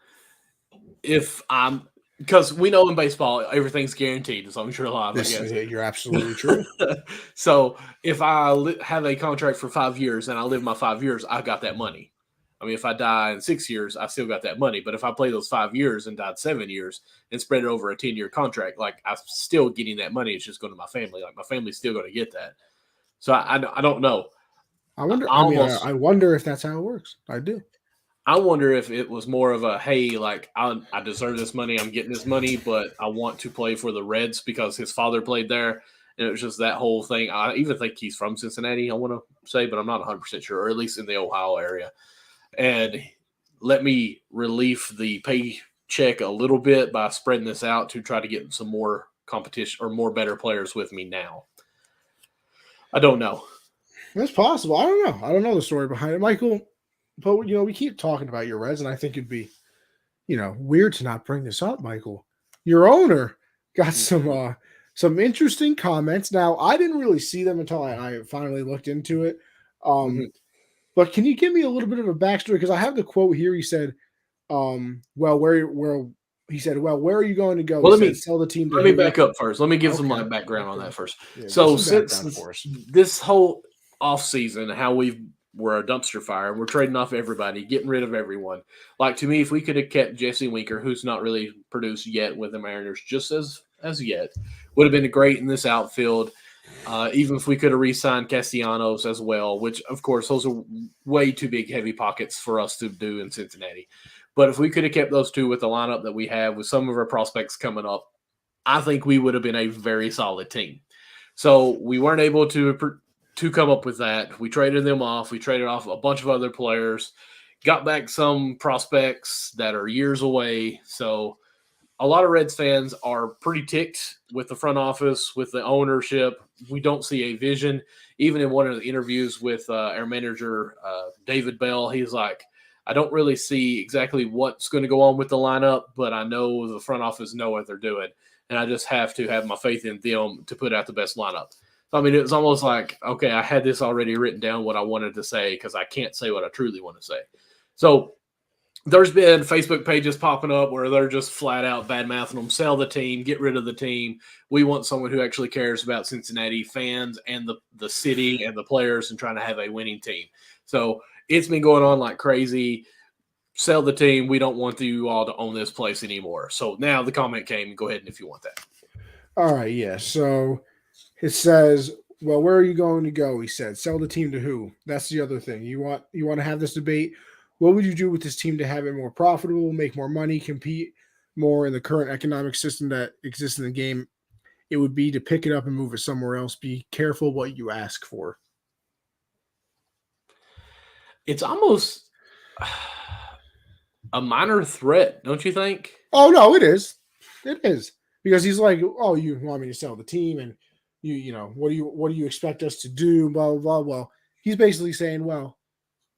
Speaker 2: if I'm because we know in baseball everything's guaranteed as long as you're alive, I guess.
Speaker 1: You're absolutely true.
Speaker 2: So if I have a contract for 5 years and I live my 5 years, I got that money. I mean, if I die in 6 years, I still got that money. But if I play those 5 years and died 7 years and spread it over a 10-year contract, like I'm still getting that money. It's just going to my family. Like my family's still going to get that. So I don't know.
Speaker 1: I wonder.
Speaker 2: I
Speaker 1: I mean,
Speaker 2: almost
Speaker 1: I wonder if that's how it works. I do.
Speaker 2: I wonder if it was more of a hey, like I deserve this money, I'm getting this money, but I want to play for the Reds because his father played there, and it was just that whole thing. I even think he's from Cincinnati, I want to say, but I'm not 100% sure, or at least in the Ohio area. And let me relieve the paycheck a little bit by spreading this out to try to get some more competition or more better players with me now. I don't know.
Speaker 1: That's possible. I don't know. I don't know the story behind it, Michael. But we keep talking about your Reds, and I think it'd be weird to not bring this up, Michael. Your owner got
Speaker 2: Mhm.
Speaker 1: some interesting comments. Now, I didn't really see them until I finally looked into it.
Speaker 2: Mhm.
Speaker 1: But can you give me a little bit of a backstory? Because I have the quote here. He said, well, where he said, well, where are you going to go? He
Speaker 2: Well,
Speaker 1: said, sell the team to
Speaker 2: let me
Speaker 1: who?
Speaker 2: back up first. Let me give some
Speaker 1: Okay.
Speaker 2: like background on
Speaker 1: Okay.
Speaker 2: that first.
Speaker 1: Yeah, give
Speaker 2: So
Speaker 1: some
Speaker 2: since
Speaker 1: background for us.
Speaker 2: this whole off season, how we're a dumpster fire and we're trading off everybody, getting rid of everyone. Like to me, if we could have kept Jesse Winker, who's not really produced yet with the Mariners, just as yet, would have been great in this outfield. Even if we could have re-signed Castellanos as well, which of course those are way too big heavy pockets for us to do in Cincinnati. But if we could have kept those two with the lineup that we have with some of our prospects coming up, I think we would have been a very solid team. So we weren't able to come up with that. We traded them off. We traded off a bunch of other players, got back some prospects that are years away. So a lot of Reds fans are pretty ticked with the front office, with the ownership. We don't see a vision. Even in one of the interviews with our manager, David Bell, he's like, I don't really see exactly what's going to go on with the lineup, but I know the front office know what they're doing. And I just have to have my faith in them to put out the best lineup. I mean, it was almost like, okay, I had this already written down what I wanted to say because I can't say what I truly want to say. So there's been Facebook pages popping up where they're just flat out bad mouthing them, sell the team, get rid of the team. We want someone who actually cares about Cincinnati fans and the city and the players and trying to have a winning team. So it's been going on like crazy. Sell the team. We don't want you all to own this place anymore. So now the comment came. Go ahead and if you want that.
Speaker 1: All right, yeah. So it says Well, where are you going to go? He said. Sell the team to who? That's the other thing. You want to have this debate. What would you do with this team to have it more profitable, make more money, compete more in the current economic system that exists in the game? It would be to pick it up and move it somewhere else. Be careful what you ask for.
Speaker 2: It's almost a minor threat, don't you think?
Speaker 1: Oh no, it is. It is. Because he's like, oh, you want me to sell the team and what do you expect us to do? Blah blah blah. Well, he's basically saying, well,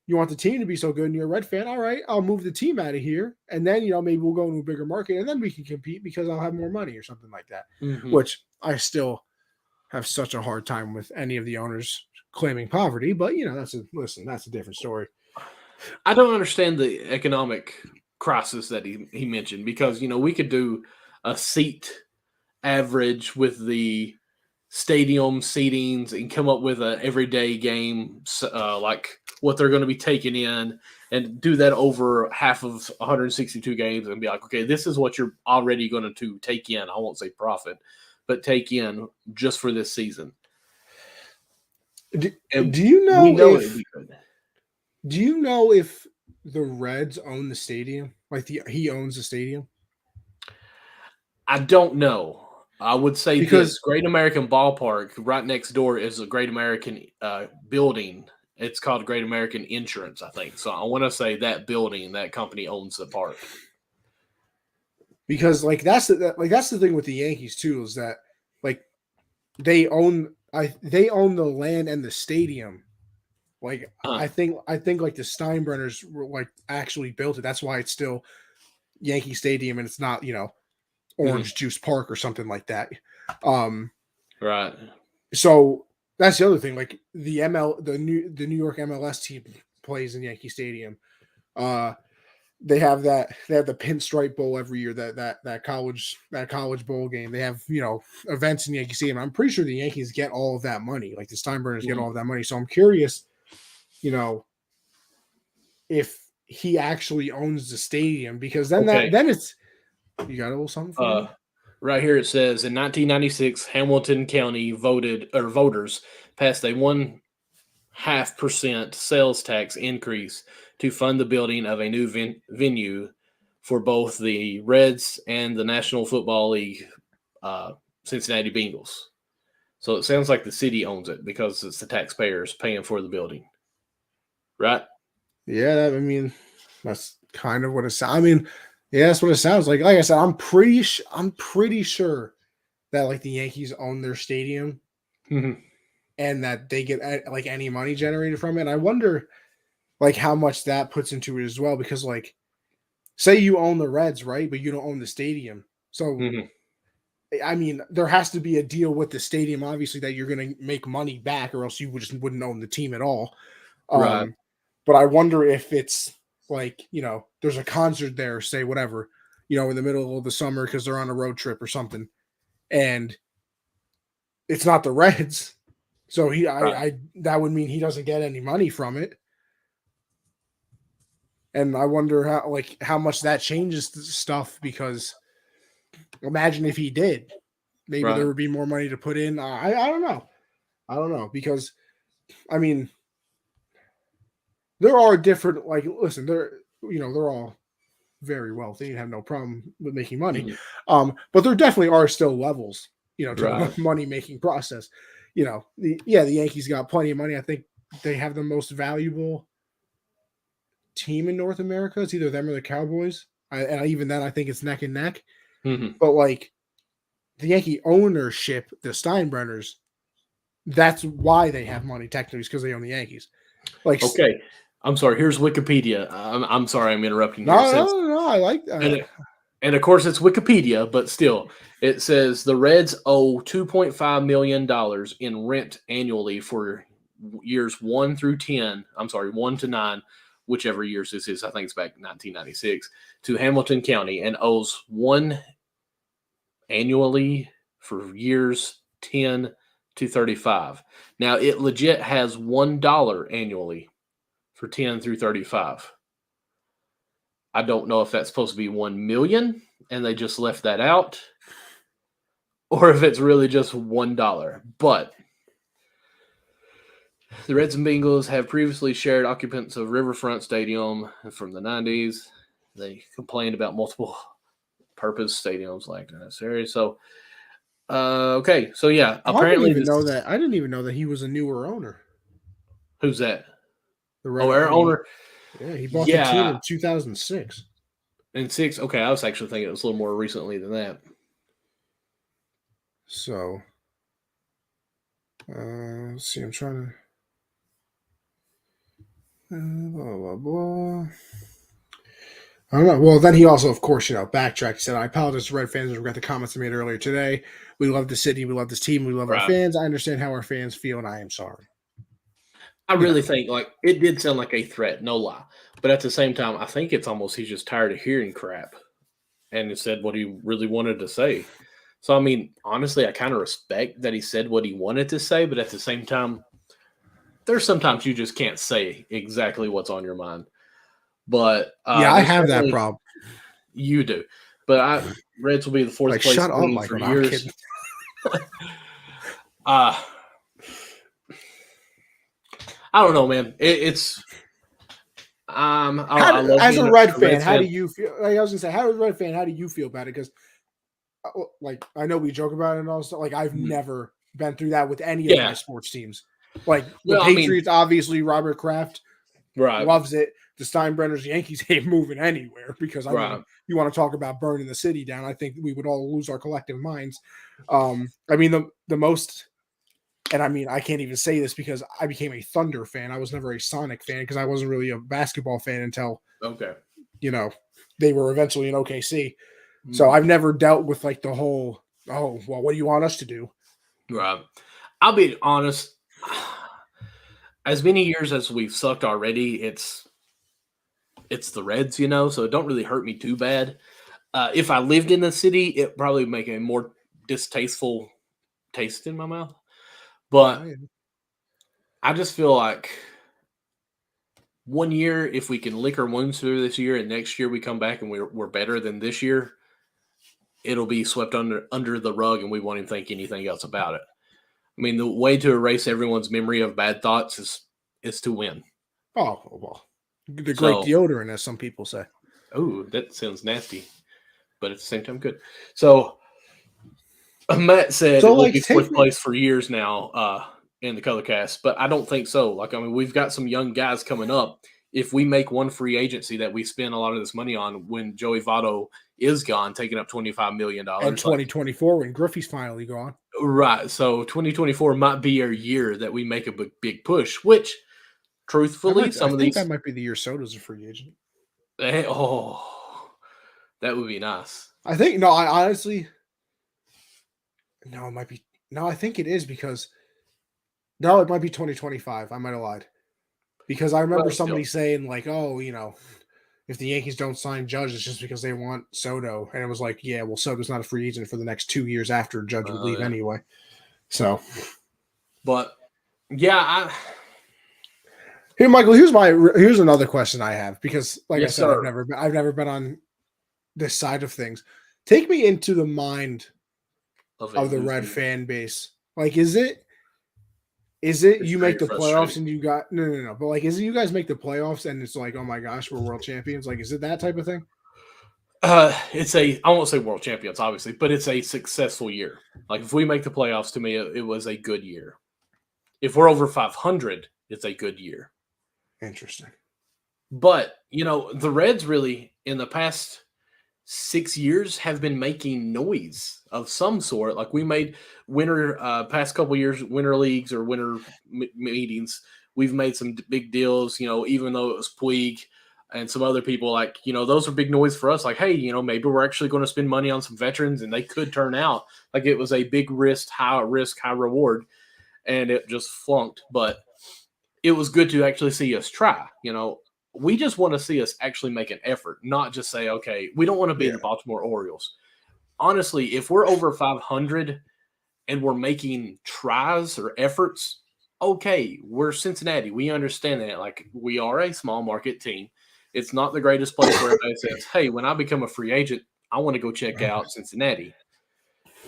Speaker 1: you want the team to be so good and you're a Red fan, all right, I'll move the team out of here. And then, maybe we'll go into a bigger market and then we can compete because I'll have more money or something like that.
Speaker 2: Mm-hmm.
Speaker 1: Which I still have such a hard time with any of the owners claiming poverty, but that's a different story.
Speaker 2: I don't understand the economic crisis that he mentioned because we could do a seat average with the stadium seatings and come up with an everyday game like what they're going to be taking in and do that over half of 162 games and be like, okay, this is what you're already going to take in. I won't say profit, but take in just for this season.
Speaker 1: Do you know
Speaker 2: we know
Speaker 1: if do you know if the Reds own the stadium? Like he owns the stadium?
Speaker 2: I don't know. I would say
Speaker 1: Because
Speaker 2: this Great American Ballpark right next door is a Great American building. It's called Great American Insurance, I think. So I want to say that building, that company owns the park.
Speaker 1: Because that's the thing with the Yankees too, is that like they own the land and the stadium. Like I think like the Steinbrenners were like actually built it. That's why it's still Yankee Stadium and it's not, Orange Juice Park or something like that.
Speaker 2: Right.
Speaker 1: So that's the other thing. Like the New York MLS team plays in Yankee Stadium. They have the Pinstripe Bowl every year. That college bowl game. They have events in Yankee Stadium. I'm pretty sure the Yankees get all of that money. Like the Steinbrenners get all of that money. So I'm curious, if he actually owns the stadium, because then then it's you got a little something for me?
Speaker 2: Right here it says in 1996, Hamilton County voters passed a 0.5% sales tax increase to fund the building of a new venue for both the Reds and the National Football League Cincinnati Bengals. So it sounds like the city owns it because it's the taxpayers paying for the building. Right?
Speaker 1: Yeah, that's kind of what it sounds. Yeah, that's what it sounds like. Like I said, I'm pretty sure that like the Yankees own their stadium and that they get like any money generated from it. And I wonder like how much that puts into it as well, because like say you own the Reds, right? But you don't own the stadium. So there has to be a deal with the stadium, obviously, that you're going to make money back, or else you just wouldn't own the team at all.
Speaker 2: Right.
Speaker 1: But I wonder if it's like, there's a concert there, say whatever, in the middle of the summer because they're on a road trip or something, and it's not the Reds. So that would mean he doesn't get any money from it. And I wonder how much that changes stuff, because imagine if he did, maybe there would be more money to put in. I don't know. I don't know, because there are different, like, listen, they're all very wealthy and have no problem with making money. But there definitely are still levels, to the money making process. The Yankees got plenty of money. I think they have the most valuable team in North America. It's either them or the Cowboys. And even then, I think it's neck and neck. But like the Yankee ownership, the Steinbrenners, that's why they have money technically, is because they own the Yankees. Like,
Speaker 2: okay, I'm sorry. Here's Wikipedia. I'm sorry, I'm interrupting.
Speaker 1: No, I like that.
Speaker 2: And of course, it's Wikipedia, but still, it says the Reds owe $2.5 million in rent annually for years 1 through 10. I'm sorry, 1 to 9, whichever years this is. I think it's back 1996 to Hamilton County, and owes one annually for years 10 to 35. Now, it legit has $1 annually for 10 through 35. I don't know if that's supposed to be 1 million and they just left that out, or if it's really just $1. But The Reds and Bengals have previously shared occupants of Riverfront Stadium from the 90s. They complained about multiple purpose stadiums like in this area. So, okay. So, yeah,
Speaker 1: Oh, I didn't
Speaker 2: apparently
Speaker 1: even
Speaker 2: this.
Speaker 1: know that. I didn't even know that he was a newer owner.
Speaker 2: Who's that?
Speaker 1: The
Speaker 2: Oh,
Speaker 1: Red.
Speaker 2: our owner.
Speaker 1: Yeah, he bought the team
Speaker 2: Yeah.
Speaker 1: in 2006.
Speaker 2: And six. Okay. I was actually thinking it was a little more recently than that.
Speaker 1: So, let's see. I'm trying to. Blah blah blah. I don't know. Well, then he also, of course, backtracked. He said, "I apologize to Red fans. I regret the comments I made earlier today. We love the city. We love this team. We love our
Speaker 2: Right.
Speaker 1: fans. I understand how our fans feel, and I am sorry."
Speaker 2: I
Speaker 1: You know.
Speaker 2: really think like it did sound like a threat, no lie. But at the same time, I think it's almost he's just tired of hearing crap and he said what he really wanted to say. So I mean, honestly, I kind of respect that he said what he wanted to say, but at the same time, there's sometimes you just can't say exactly what's on your mind. But
Speaker 1: Yeah, I
Speaker 2: there's
Speaker 1: have that
Speaker 2: definitely
Speaker 1: problem.
Speaker 2: you do. But Reds will be the fourth
Speaker 1: Like,
Speaker 2: place
Speaker 1: shut up,
Speaker 2: team for
Speaker 1: Michael. No, I'm
Speaker 2: years.
Speaker 1: kidding.
Speaker 2: Uh I don't know, man. It's I love
Speaker 1: As
Speaker 2: being
Speaker 1: a
Speaker 2: a
Speaker 1: Red fan,
Speaker 2: Reds
Speaker 1: how do
Speaker 2: fan.
Speaker 1: you feel? Like I was gonna say, how as a Red fan, how do you feel about it? Because, like, I know we joke about it and all stuff. Like, I've
Speaker 2: Mhm.
Speaker 1: never been through that with any of my
Speaker 2: Yeah.
Speaker 1: sports teams. Like the
Speaker 2: Well, I mean,
Speaker 1: Patriots, obviously, Robert Kraft
Speaker 2: right,
Speaker 1: loves it. The Steinbrenners, Yankees ain't moving anywhere because I mean,
Speaker 2: right.
Speaker 1: you want to talk about burning the city down. I think we would all lose our collective minds. I mean, the most, and I mean, I can't even say this because I became a Thunder fan. I was never a Sonic fan because I wasn't really a basketball fan until
Speaker 2: Okay.
Speaker 1: you know they were eventually in OKC. So
Speaker 2: Mhm.
Speaker 1: I've never dealt with like the whole, oh, well, what do you want us to do?
Speaker 2: Right. I'll be honest. As many years as we've sucked already, it's the Reds, so it don't really hurt me too bad. If I lived in the city, it probably make a more distasteful taste in my mouth. But
Speaker 1: Yeah,
Speaker 2: I just feel like one year, if we can lick our wounds through this year, and next year we come back and we're better than this year, it'll be swept under the rug, and we won't even think anything else about it. I mean, the way to erase everyone's memory of bad thoughts is to win.
Speaker 1: oh, well, the great
Speaker 2: So,
Speaker 1: deodorant, as some people say.
Speaker 2: oh, that sounds nasty, but at the same time, good. So, Matt said
Speaker 1: So,
Speaker 2: it will
Speaker 1: like,
Speaker 2: be
Speaker 1: take
Speaker 2: fourth
Speaker 1: me.
Speaker 2: place for years now in the color cast, but I don't think so. Like, I mean, we've got some young guys coming up. If we make one free agency that we spend a lot of this money on when Joey Votto is gone, taking up $25 million,
Speaker 1: And
Speaker 2: like
Speaker 1: 2024 when Griffey's finally gone.
Speaker 2: right. So 2024 might be our year that we make a big push, which truthfully,
Speaker 1: I
Speaker 2: some of
Speaker 1: think that
Speaker 2: these,
Speaker 1: might be the year Soto's a free agent.
Speaker 2: oh, that would be nice.
Speaker 1: I think no, I honestly no, it might be no, I think it is because no, it might be 2025. I might have lied. Because I remember
Speaker 2: Well,
Speaker 1: somebody
Speaker 2: still,
Speaker 1: saying, like, oh, if the Yankees don't sign Judge, it's just because they want Soto. And it was like, yeah, well, Soto's not a free agent for the next 2 years after Judge would leave
Speaker 2: yeah.
Speaker 1: anyway. So
Speaker 2: But yeah,
Speaker 1: here, Michael, here's another question I have because, like I
Speaker 2: yes,
Speaker 1: said,
Speaker 2: sir.
Speaker 1: I've never been on this side of things. Take me into the mind
Speaker 2: Of a
Speaker 1: of the Red
Speaker 2: losing,
Speaker 1: fan base. Like, is it
Speaker 2: it's
Speaker 1: you
Speaker 2: very
Speaker 1: make the playoffs
Speaker 2: frustrating.
Speaker 1: and you got no, but like, is it you guys make the playoffs and it's like, oh my gosh, we're world champions? Like, is it that type of thing?
Speaker 2: It's I won't say world champions, obviously, but it's a successful year. Like if we make the playoffs, to me, it was a good year. If we're over 500, it's a good year.
Speaker 1: Interesting.
Speaker 2: But the Reds really in the past 6 years have been making noise of some sort. Like we made winter past couple years winter leagues or winter meetings. We've made some big deals. Even though it was Puig and some other people, like those are big noise for us. Like, hey, maybe we're actually going to spend money on some veterans, and they could turn out like it was a big risk, high reward, and it just flunked. But it was good to actually see us try. We just want to see us actually make an effort, not just say, okay, we don't want to be
Speaker 1: Yeah.
Speaker 2: the Baltimore Orioles. Honestly, if we're over 500 and we're making tries or efforts, okay, we're Cincinnati. We understand that. Like, we are a small market team. It's not the greatest place where everybody says, hey, when I become a free agent, I want to go check out Cincinnati.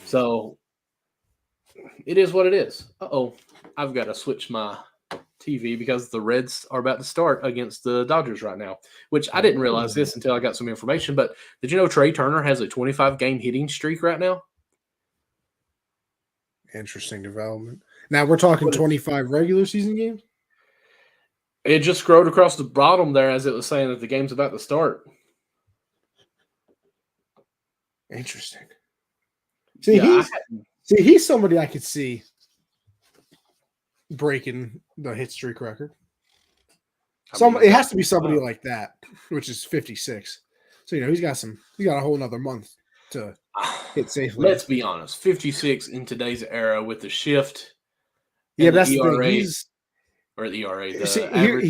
Speaker 2: So it is what it is. Uh-oh, I've got to switch my TV because the Reds are about to start against the Dodgers right now, which I didn't realize this until I got some information. But did you know Trey Turner has a 25-game hitting streak right now?
Speaker 1: Interesting development. Now we're talking
Speaker 2: What is-
Speaker 1: 25 regular season games.
Speaker 2: It just scrolled across the bottom there as it was saying that the game's about to start.
Speaker 1: Interesting. See, he's somebody I could see breaking the hit streak record. It has to be somebody like that, which is 56. So he's got a whole nother month to hit safely.
Speaker 2: Let's be honest, 56 in today's era with the shift.
Speaker 1: Yeah, but that's
Speaker 2: ERA,
Speaker 1: the thing.
Speaker 2: The ERA,
Speaker 1: average.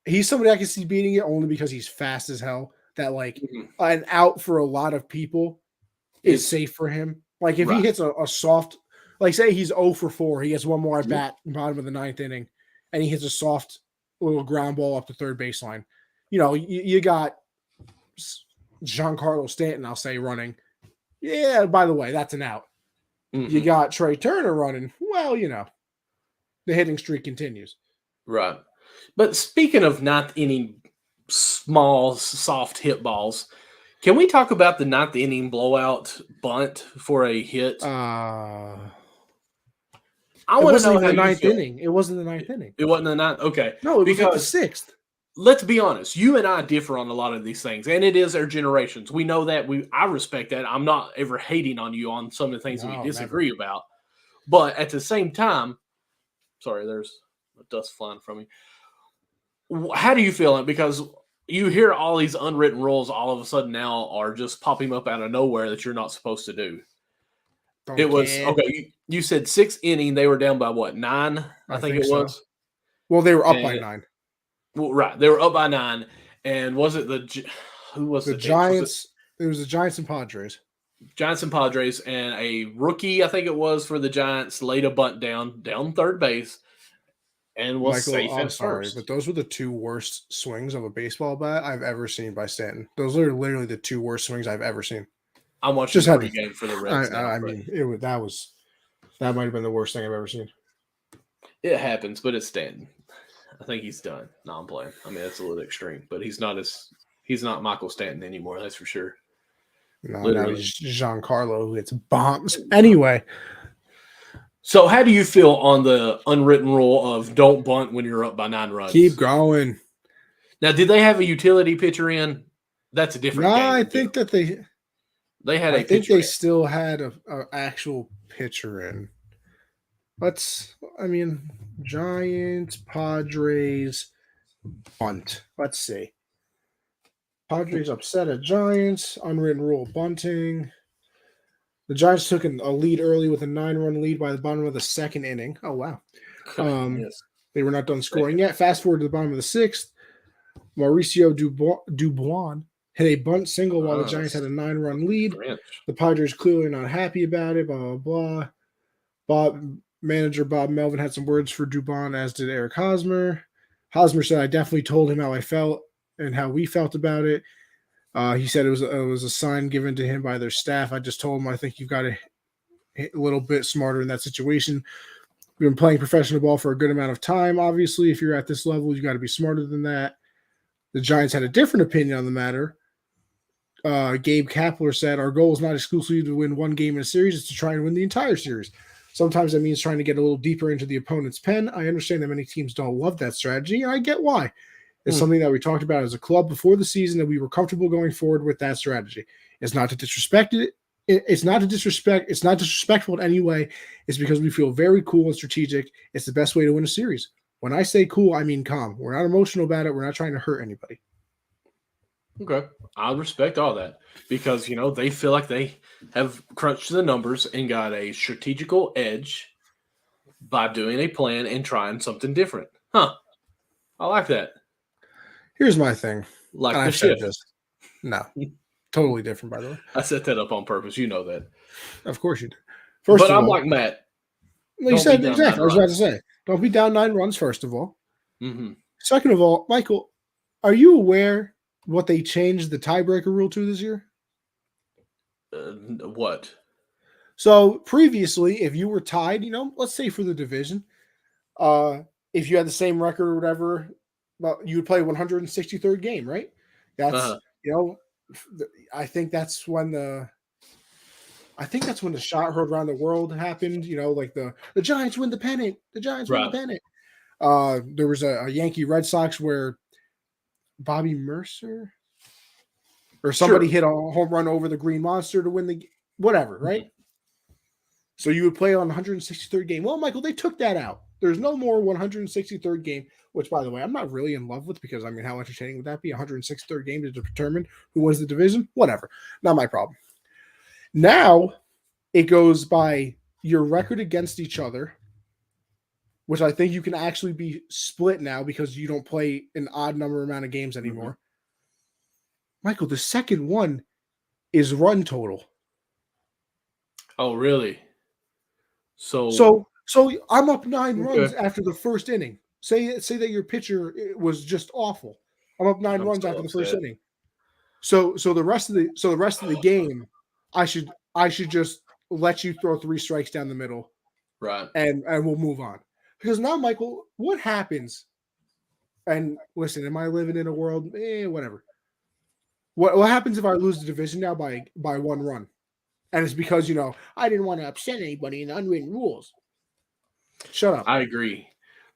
Speaker 1: He's somebody I can see beating it only because he's fast as hell. That an out for a lot of people is safe for him. Like if he hits a soft, like say he's 0 for 4, he gets one more at bat bottom of the 9th inning, and he hits a soft little ground ball up the third baseline. You got Giancarlo Stanton, I'll say, running. Yeah, by the way, that's an out. Mm-hmm. You got Trey Turner running. Well, the hitting streak continues.
Speaker 2: Right. But speaking of not any small, soft hit balls, can we talk about the 9th inning blowout bunt for a hit?
Speaker 1: I want to know the 9th inning. It wasn't the 9th inning.
Speaker 2: It wasn't the 9th? Okay.
Speaker 1: No, it was the 6th.
Speaker 2: Let's be honest. You and I differ on a lot of these things, and it is our generations. We know that. I respect that. I'm not ever hating on you on some of the things that we disagree about. But at the same time, sorry, there's dust flying from me. How do you feel it? Because you hear all these unwritten rules all of a sudden now are just popping up out of nowhere that you're not supposed to do. Okay. You said 6th inning. They were down by what, 9? I think it was.
Speaker 1: Well, they were up by 9.
Speaker 2: Well, right, they were up by 9. And was it who was the
Speaker 1: Giants? It was the Giants and Padres.
Speaker 2: Giants and Padres, and a rookie, I think it was, for the Giants, laid a bunt down third base. And was safe at first.
Speaker 1: But those were the 2 worst swings of a baseball bat I've ever seen by Stanton. Those are literally the 2 worst swings I've ever seen.
Speaker 2: I'm watching the pregame for the Reds.
Speaker 1: That might have been the worst thing I've ever seen.
Speaker 2: It happens, but it's Stanton. I think he's done. No, I'm playing. I mean, that's a little extreme, but he's not Michael Stanton anymore. That's for sure.
Speaker 1: No, now he's Giancarlo who hits bombs. Anyway.
Speaker 2: So how do you feel on the unwritten rule of don't bunt when you're up by 9 runs?
Speaker 1: Keep going.
Speaker 2: Now, did they have a utility pitcher in? That's a different game.
Speaker 1: No, I think that
Speaker 2: they had
Speaker 1: I think they still had an actual pitcher in. Giants, Padres, bunt. Let's see. Padres upset at Giants. Unwritten rule bunting. The Giants took a lead early with a 9-run lead by the bottom of the 2nd inning. Oh, wow.
Speaker 2: Yes.
Speaker 1: They were not done scoring yet. Fast forward to the bottom of the 6th. Mauricio Dubois hit a bunt single while the Giants had a 9-run lead. The Padres clearly not happy about it, blah, blah, blah. Manager Bob Melvin had some words for Dubon, as did Eric Hosmer. Hosmer said, I definitely told him how I felt and how we felt about it. He said it was a sign given to him by their staff. I just told him I think you've got to hit a little bit smarter in that situation. We've been playing professional ball for a good amount of time. Obviously, if you're at this level, you got to be smarter than that. The Giants had a different opinion on the matter. Gabe Kapler said, our goal is not exclusively to win one game in a series, it's to try and win the entire series. Sometimes that means trying to get a little deeper into the opponent's pen. I understand that many teams don't love that strategy, and I get why. It's something that we talked about as a club before the season, that we were comfortable going forward with that strategy. It's not to disrespect it. It's not disrespectful in any way. It's because we feel very cool and strategic. It's the best way to win a series. When I say cool, I mean calm. We're not emotional about it. We're not trying to hurt anybody.
Speaker 2: Okay. I respect all that because, they feel like they have crunched the numbers and got a strategical edge by doing a plan and trying something different. I like that.
Speaker 1: Here's my thing.
Speaker 2: Like the shift.
Speaker 1: No. Totally different, by the way.
Speaker 2: I set that up on purpose. You know that.
Speaker 1: Of course you did.
Speaker 2: But I'm like Matt.
Speaker 1: You said exactly. I was about to say. Don't be down 9 runs, first of all.
Speaker 2: Mm-hmm.
Speaker 1: Second of all, Michael, are you aware what they changed the tiebreaker rule to this year?
Speaker 2: What?
Speaker 1: So previously, if you were tied, let's say for the division, If you had the same record or whatever, well, you would play 163rd game, right? That's
Speaker 2: Uh-huh.
Speaker 1: you know, I think that's when the shot heard around the world happened. Like the Giants win the pennant. The Giants win the
Speaker 2: Right.
Speaker 1: pennant. There was a Yankee Red Sox where Bobby Mercer or somebody
Speaker 2: Sure.
Speaker 1: hit a home run over the Green Monster to win the whatever, right?
Speaker 2: Mhm.
Speaker 1: So you would play on 163rd game. Well, Michael, they took that out. There's no more 163rd game, which, by the way, I'm not really in love with because, I mean, how entertaining would that be? 163rd game to determine who wins the division? Whatever. Not my problem. Now it goes by your record against each other, which I think you can actually be split now because you don't play an odd number amount of games
Speaker 2: Mhm.
Speaker 1: anymore. Michael, the second one is run total.
Speaker 2: Oh, really? So,
Speaker 1: So I'm up 9 runs
Speaker 2: okay.
Speaker 1: after the first inning. Say that your pitcher was just awful. I'm up nine
Speaker 2: I'm
Speaker 1: runs
Speaker 2: so
Speaker 1: after the first
Speaker 2: upset.
Speaker 1: inning. So the rest of the game, I should just let you throw three strikes down the middle
Speaker 2: Right.
Speaker 1: and we'll move on. Because now, Michael, what happens? And listen, am I living in a world? Whatever. What happens if I lose the division now by 1 run? And it's because I didn't want to upset anybody in the unwritten rules. Shut up.
Speaker 2: I agree.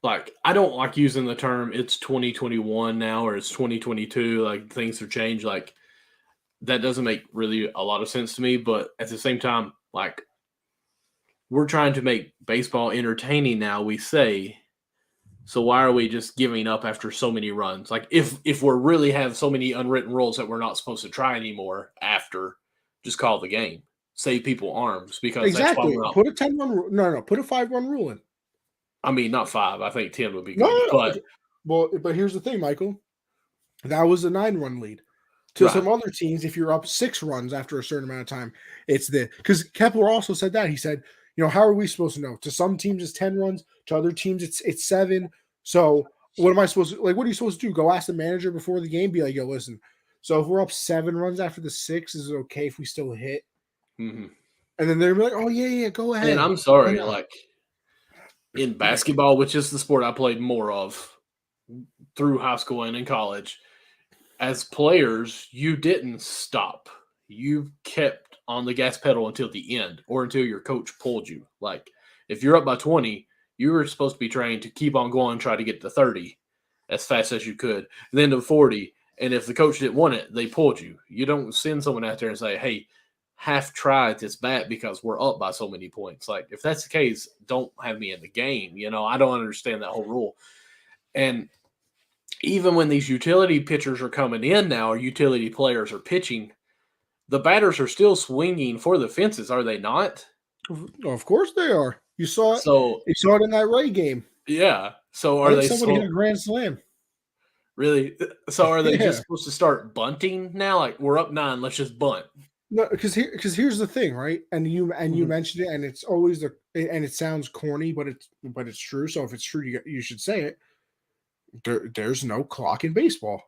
Speaker 2: Like, I don't like using the term it's 2021 now or it's 2022. Like, things have changed. Like, that doesn't make really a lot of sense to me. But at the same time, like, we're trying to make baseball entertaining now, we say. So why are we just giving up after so many runs? Like, if we're really have so many unwritten rules that we're not supposed to try anymore after, just call the game. Save people arms because that's why
Speaker 1: Exactly.
Speaker 2: we're not.
Speaker 1: Put a 10 run rule. No, put a 5 run rule in.
Speaker 2: I mean, not five. I think 10 would be
Speaker 1: No,
Speaker 2: good.
Speaker 1: no, no.
Speaker 2: But
Speaker 1: Okay. Well, but here's the thing, Michael. That was a 9 run lead. To
Speaker 2: right.
Speaker 1: some other teams, if you're up 6 runs after a certain amount of time, it's because Kepler also said that. He said, how are we supposed to know? To some teams, it's 10 runs. To other teams, it's 7. So what am I supposed to what are you supposed to do? Go ask the manager before the game, be like, yo, listen. So if we're up 7 runs after the 6, is it okay if we still hit?
Speaker 2: Hmm.
Speaker 1: And then they're like, oh yeah, go
Speaker 2: And
Speaker 1: ahead.
Speaker 2: I'm
Speaker 1: Why
Speaker 2: sorry,
Speaker 1: not?
Speaker 2: like in basketball, which is the sport I played more of through high school and in college, as players, you didn't stop. You kept on the gas pedal until the end or until your coach pulled you. Like if you're up by 20, you were supposed to be trained to keep on going, try to get to 30 as fast as you could, then to 40. And if the coach didn't want it, they pulled you. You don't send someone out there and say, hey, half try at this bat because we're up by so many points. Like if that's the case, don't have me in the game. I don't understand that whole rule. And even when these utility pitchers are coming in now, or utility players are pitching, the batters are still swinging for the fences, are they not?
Speaker 1: Of course they are. You saw it.
Speaker 2: So
Speaker 1: You saw it in that Ray game.
Speaker 2: yeah. So
Speaker 1: I
Speaker 2: are
Speaker 1: think
Speaker 2: they
Speaker 1: somebody hit
Speaker 2: so
Speaker 1: a grand slam.
Speaker 2: really? So are they just
Speaker 1: Yeah.
Speaker 2: supposed to start bunting now? Like we're up 9, let's just bunt.
Speaker 1: No, because here's the thing, right? And you
Speaker 2: Mhm.
Speaker 1: mentioned it, and it's always and it sounds corny, but it's true. So if it's true, you should say it. There's no clock in baseball.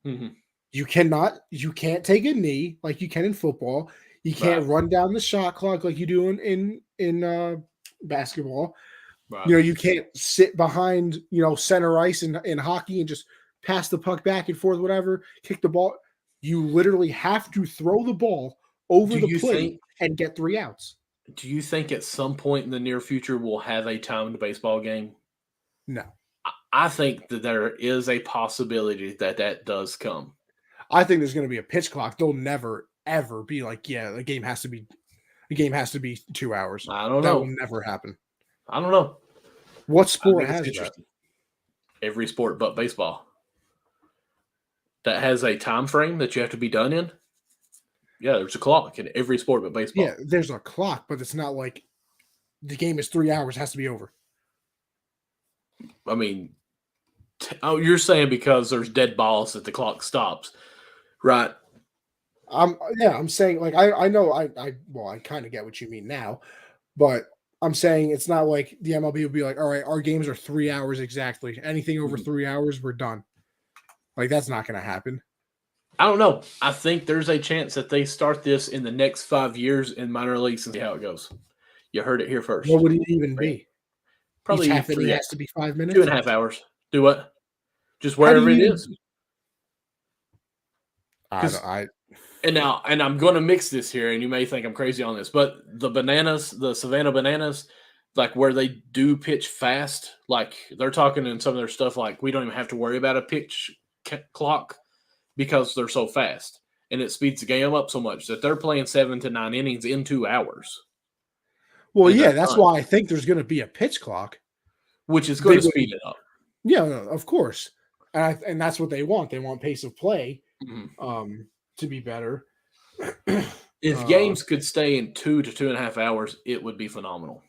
Speaker 2: Mhm.
Speaker 1: You can't take a knee like you can in football. You
Speaker 2: Right.
Speaker 1: can't run down the shot clock like you do in basketball.
Speaker 2: Right.
Speaker 1: You can't sit behind center ice in hockey and just pass the puck back and forth, whatever. Kick the ball. You literally have to throw the ball over
Speaker 2: Do
Speaker 1: the
Speaker 2: you
Speaker 1: plate
Speaker 2: think
Speaker 1: and get 3 outs.
Speaker 2: do you think at some point in the near future we'll have a timed baseball game?
Speaker 1: No,
Speaker 2: I think that there is a possibility that that does come.
Speaker 1: I think there's going to be a pitch clock. They'll never ever be like, yeah, the game has to be 2 hours.
Speaker 2: I don't
Speaker 1: That will
Speaker 2: know.
Speaker 1: never happen.
Speaker 2: I don't know.
Speaker 1: What
Speaker 2: I
Speaker 1: sport
Speaker 2: think it's
Speaker 1: has that?
Speaker 2: interesting. Every sport but baseball that has a time frame that you have to be done in. Yeah, there's a clock in every sport but
Speaker 1: Yeah,
Speaker 2: baseball.
Speaker 1: there's a clock, but it's not like the game is 3 hours, has to be over.
Speaker 2: I mean, oh, you're saying because there's dead balls that the clock stops, right?
Speaker 1: I'm saying like I know I kind of get what you mean now, but I'm saying it's not like the MLB will be like, all right, our games are 3 hours exactly. Anything over
Speaker 2: Mhm.
Speaker 1: 3 hours, we're done. Like that's not gonna happen.
Speaker 2: I don't know. I think there's a chance that they start this in the next 5 years in minor leagues and see how it goes. You heard it here
Speaker 1: What
Speaker 2: first.
Speaker 1: would it even be? Each
Speaker 2: Probably
Speaker 1: half inning has to be 5 minutes.
Speaker 2: 2.5 hours. Do what? Just
Speaker 1: How do
Speaker 2: wherever it
Speaker 1: you
Speaker 2: is.
Speaker 1: I
Speaker 2: And I'm going to mix this here, and you may think I'm crazy on this, but the Savannah Bananas, like where they do pitch fast, like they're talking in some of their stuff, like we don't even have to worry about a pitch clock because they're so fast, and it speeds the game up so much that they're playing 7 to 9 innings in 2 hours,
Speaker 1: well,
Speaker 2: and
Speaker 1: yeah,
Speaker 2: they're
Speaker 1: that's
Speaker 2: done,
Speaker 1: why I think there's going to be a pitch clock.
Speaker 2: which is going
Speaker 1: They
Speaker 2: to
Speaker 1: would,
Speaker 2: speed it up.
Speaker 1: yeah, no, of course, and that's what they want. They want pace of play,
Speaker 2: Mhm.
Speaker 1: to be better.
Speaker 2: If games could stay in 2 to 2.5 hours, it would be phenomenal.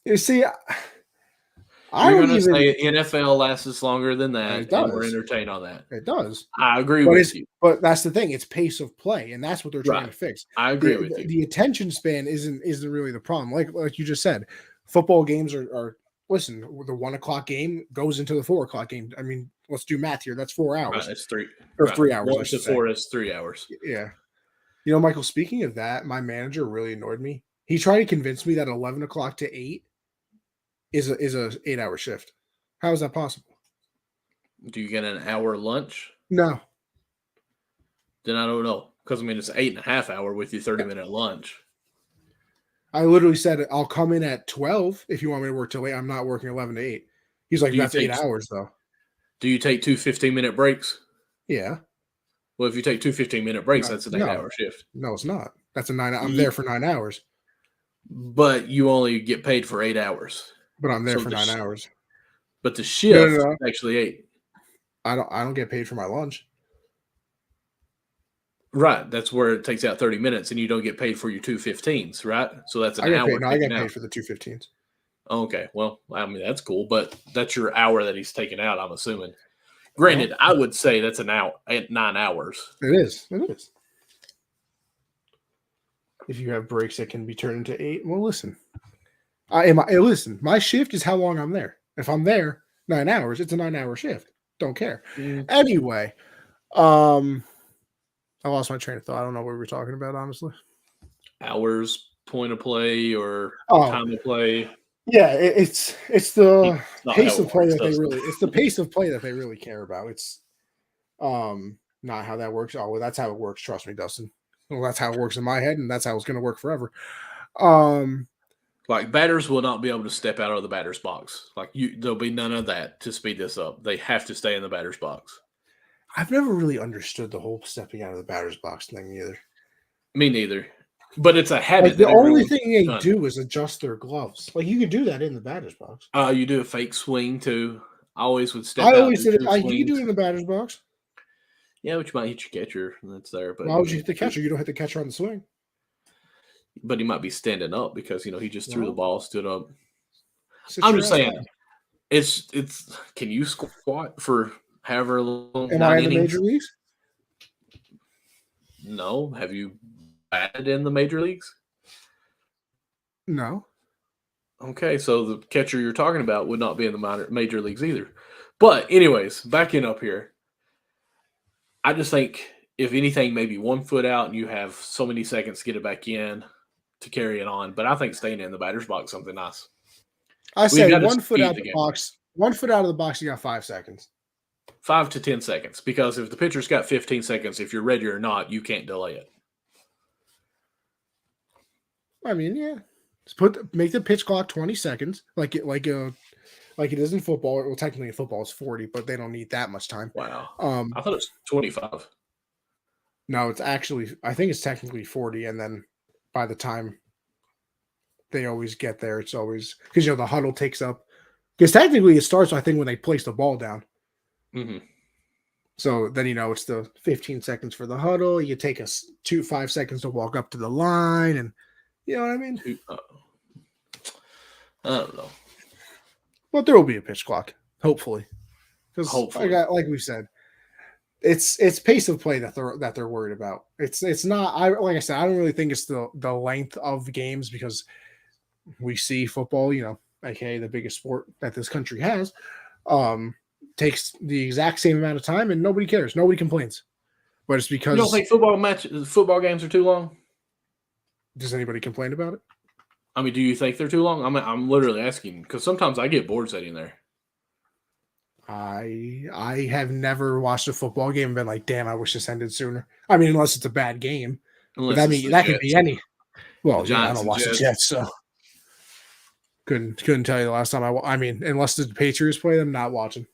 Speaker 1: You see, I
Speaker 2: You're
Speaker 1: don't
Speaker 2: going to
Speaker 1: even.
Speaker 2: say NFL lasts longer than that,
Speaker 1: It
Speaker 2: and we're
Speaker 1: does.
Speaker 2: entertained on that.
Speaker 1: It does.
Speaker 2: I agree
Speaker 1: But
Speaker 2: with you.
Speaker 1: that's the thing. It's pace of play, and that's what they're trying
Speaker 2: Right.
Speaker 1: to fix.
Speaker 2: I agree with you.
Speaker 1: The attention span isn't really the problem. Like you just said, football games are listen. The 1 o'clock game goes into the 4 o'clock game. I mean, let's do math here. That's 4 hours
Speaker 2: Right, it's 3.
Speaker 1: or
Speaker 2: Right.
Speaker 1: 3 hours, I
Speaker 2: 1 to
Speaker 1: should say.
Speaker 2: 4 is 3 hours.
Speaker 1: Yeah. You know, Michael. Speaking of that, my manager really annoyed me. He tried to convince me that 11 o'clock to 8 is a 8 hour shift. How is that possible?
Speaker 2: Do you get an hour lunch?
Speaker 1: No.
Speaker 2: Then I don't know. Because, I mean, it's 8.5 hour with your 30-minute lunch.
Speaker 1: I literally said I'll come in at 12 if you want me to work till 8. I'm not working 11 to 8. He's like, that's 8 hours though.
Speaker 2: Do you take 2 15-minute breaks?
Speaker 1: Yeah.
Speaker 2: Well, if you take 2 15-minute breaks, that's an 8-hour shift.
Speaker 1: No, it's not. That's a 9. I'm there for 9 hours.
Speaker 2: But you only get paid for 8 hours.
Speaker 1: But I'm there for 9 hours.
Speaker 2: But the shift
Speaker 1: No.
Speaker 2: is actually 8.
Speaker 1: I don't get paid for my lunch.
Speaker 2: Right. That's where it takes out 30 minutes, and you don't get paid for your 2 15s, right? So that's an hour.
Speaker 1: I get paid for the 2 15s.
Speaker 2: Okay. Well, I mean, that's cool, but that's your hour that he's taking out, I'm assuming. Granted, I would say that's an hour at 9 hours.
Speaker 1: It is. If you have breaks that can be turned into 8, well, listen. Listen, my shift is how long I'm there. If I'm there 9 hours, it's a 9-hour shift. Don't care. Anyway, I lost my train of thought. I don't know what we were talking about, honestly.
Speaker 2: Hours, point of play, or time of play.
Speaker 1: Yeah, it's the pace of play that it's the pace of play that they really care about. It's not how that works. Oh, well, that's how it works. Trust me, Dustin. Well, that's how it works in my head, and that's how it's going to work forever.
Speaker 2: Like batters will not be able to step out of the batter's box. Like there'll be none of that to speed this up. They have to stay in the batter's box.
Speaker 1: I've never really understood the whole stepping out of the batter's box thing either.
Speaker 2: Me neither. But it's a habit.
Speaker 1: Like the only thing they do is adjust their gloves. Like you can do that in the batter's box.
Speaker 2: You do a fake swing too. I always would step
Speaker 1: I
Speaker 2: out.
Speaker 1: always did it. You can do it in the batter's box.
Speaker 2: Yeah, which might hit your catcher. That's there. But
Speaker 1: why would you hit the catcher? You don't hit the catcher on the swing.
Speaker 2: But he might be standing up because he just threw the ball, stood up.
Speaker 1: I'm
Speaker 2: just saying, it's. Can you squat for however long?
Speaker 1: Am I in the major leagues?
Speaker 2: No. Have you batted in the major leagues?
Speaker 1: No.
Speaker 2: Okay, so the catcher you're talking about would not be in the major leagues either. But anyways, backing up here, I just think if anything, maybe 1 foot out, and you have so many seconds to get it back in to carry it on. But I think staying in the batter's box is something nice.
Speaker 1: I say 1 foot out of the box. 1 foot out of the box, you got 5 seconds.
Speaker 2: 5 to 10 seconds, because if the pitcher's got 15 seconds, if you're ready or not, you can't delay it.
Speaker 1: I mean, yeah. Make the pitch clock 20 seconds, like it is in football. Well, technically in football it's 40, but they don't need that much time.
Speaker 2: Wow. I thought it was 25.
Speaker 1: No, it's actually, I think it's technically 40, and then by the time they always get there, it's always because the huddle takes up. Because technically it starts, I think, when they place the ball down.
Speaker 2: Mm-hmm.
Speaker 1: So then it's the 15 seconds for the huddle. You take 5 seconds to walk up to the line, and you know what I mean?
Speaker 2: I don't know.
Speaker 1: But there will be a pitch clock, hopefully. Because
Speaker 2: hopefully,
Speaker 1: like we said, it's pace of play that they're worried about. It's not. Like I said, I don't really think it's the length of games, because we see football, aka the biggest sport that this country has, takes the exact same amount of time, and nobody cares. Nobody complains. But it's because
Speaker 2: you don't think football games are too long.
Speaker 1: Does anybody complain about it?
Speaker 2: I mean, do you think they're too long? I'm literally asking because sometimes I get bored sitting there.
Speaker 1: I have never watched a football game and been like, damn, I wish this ended sooner. I mean, unless it's a bad game, but
Speaker 2: Unless it's the
Speaker 1: that could be
Speaker 2: Jets,
Speaker 1: any.
Speaker 2: the
Speaker 1: Well, yeah, I
Speaker 2: Giants,
Speaker 1: don't
Speaker 2: and
Speaker 1: watch the
Speaker 2: Jets.
Speaker 1: Jets, so couldn't tell you the last time I mean, unless the Patriots play them, not watching.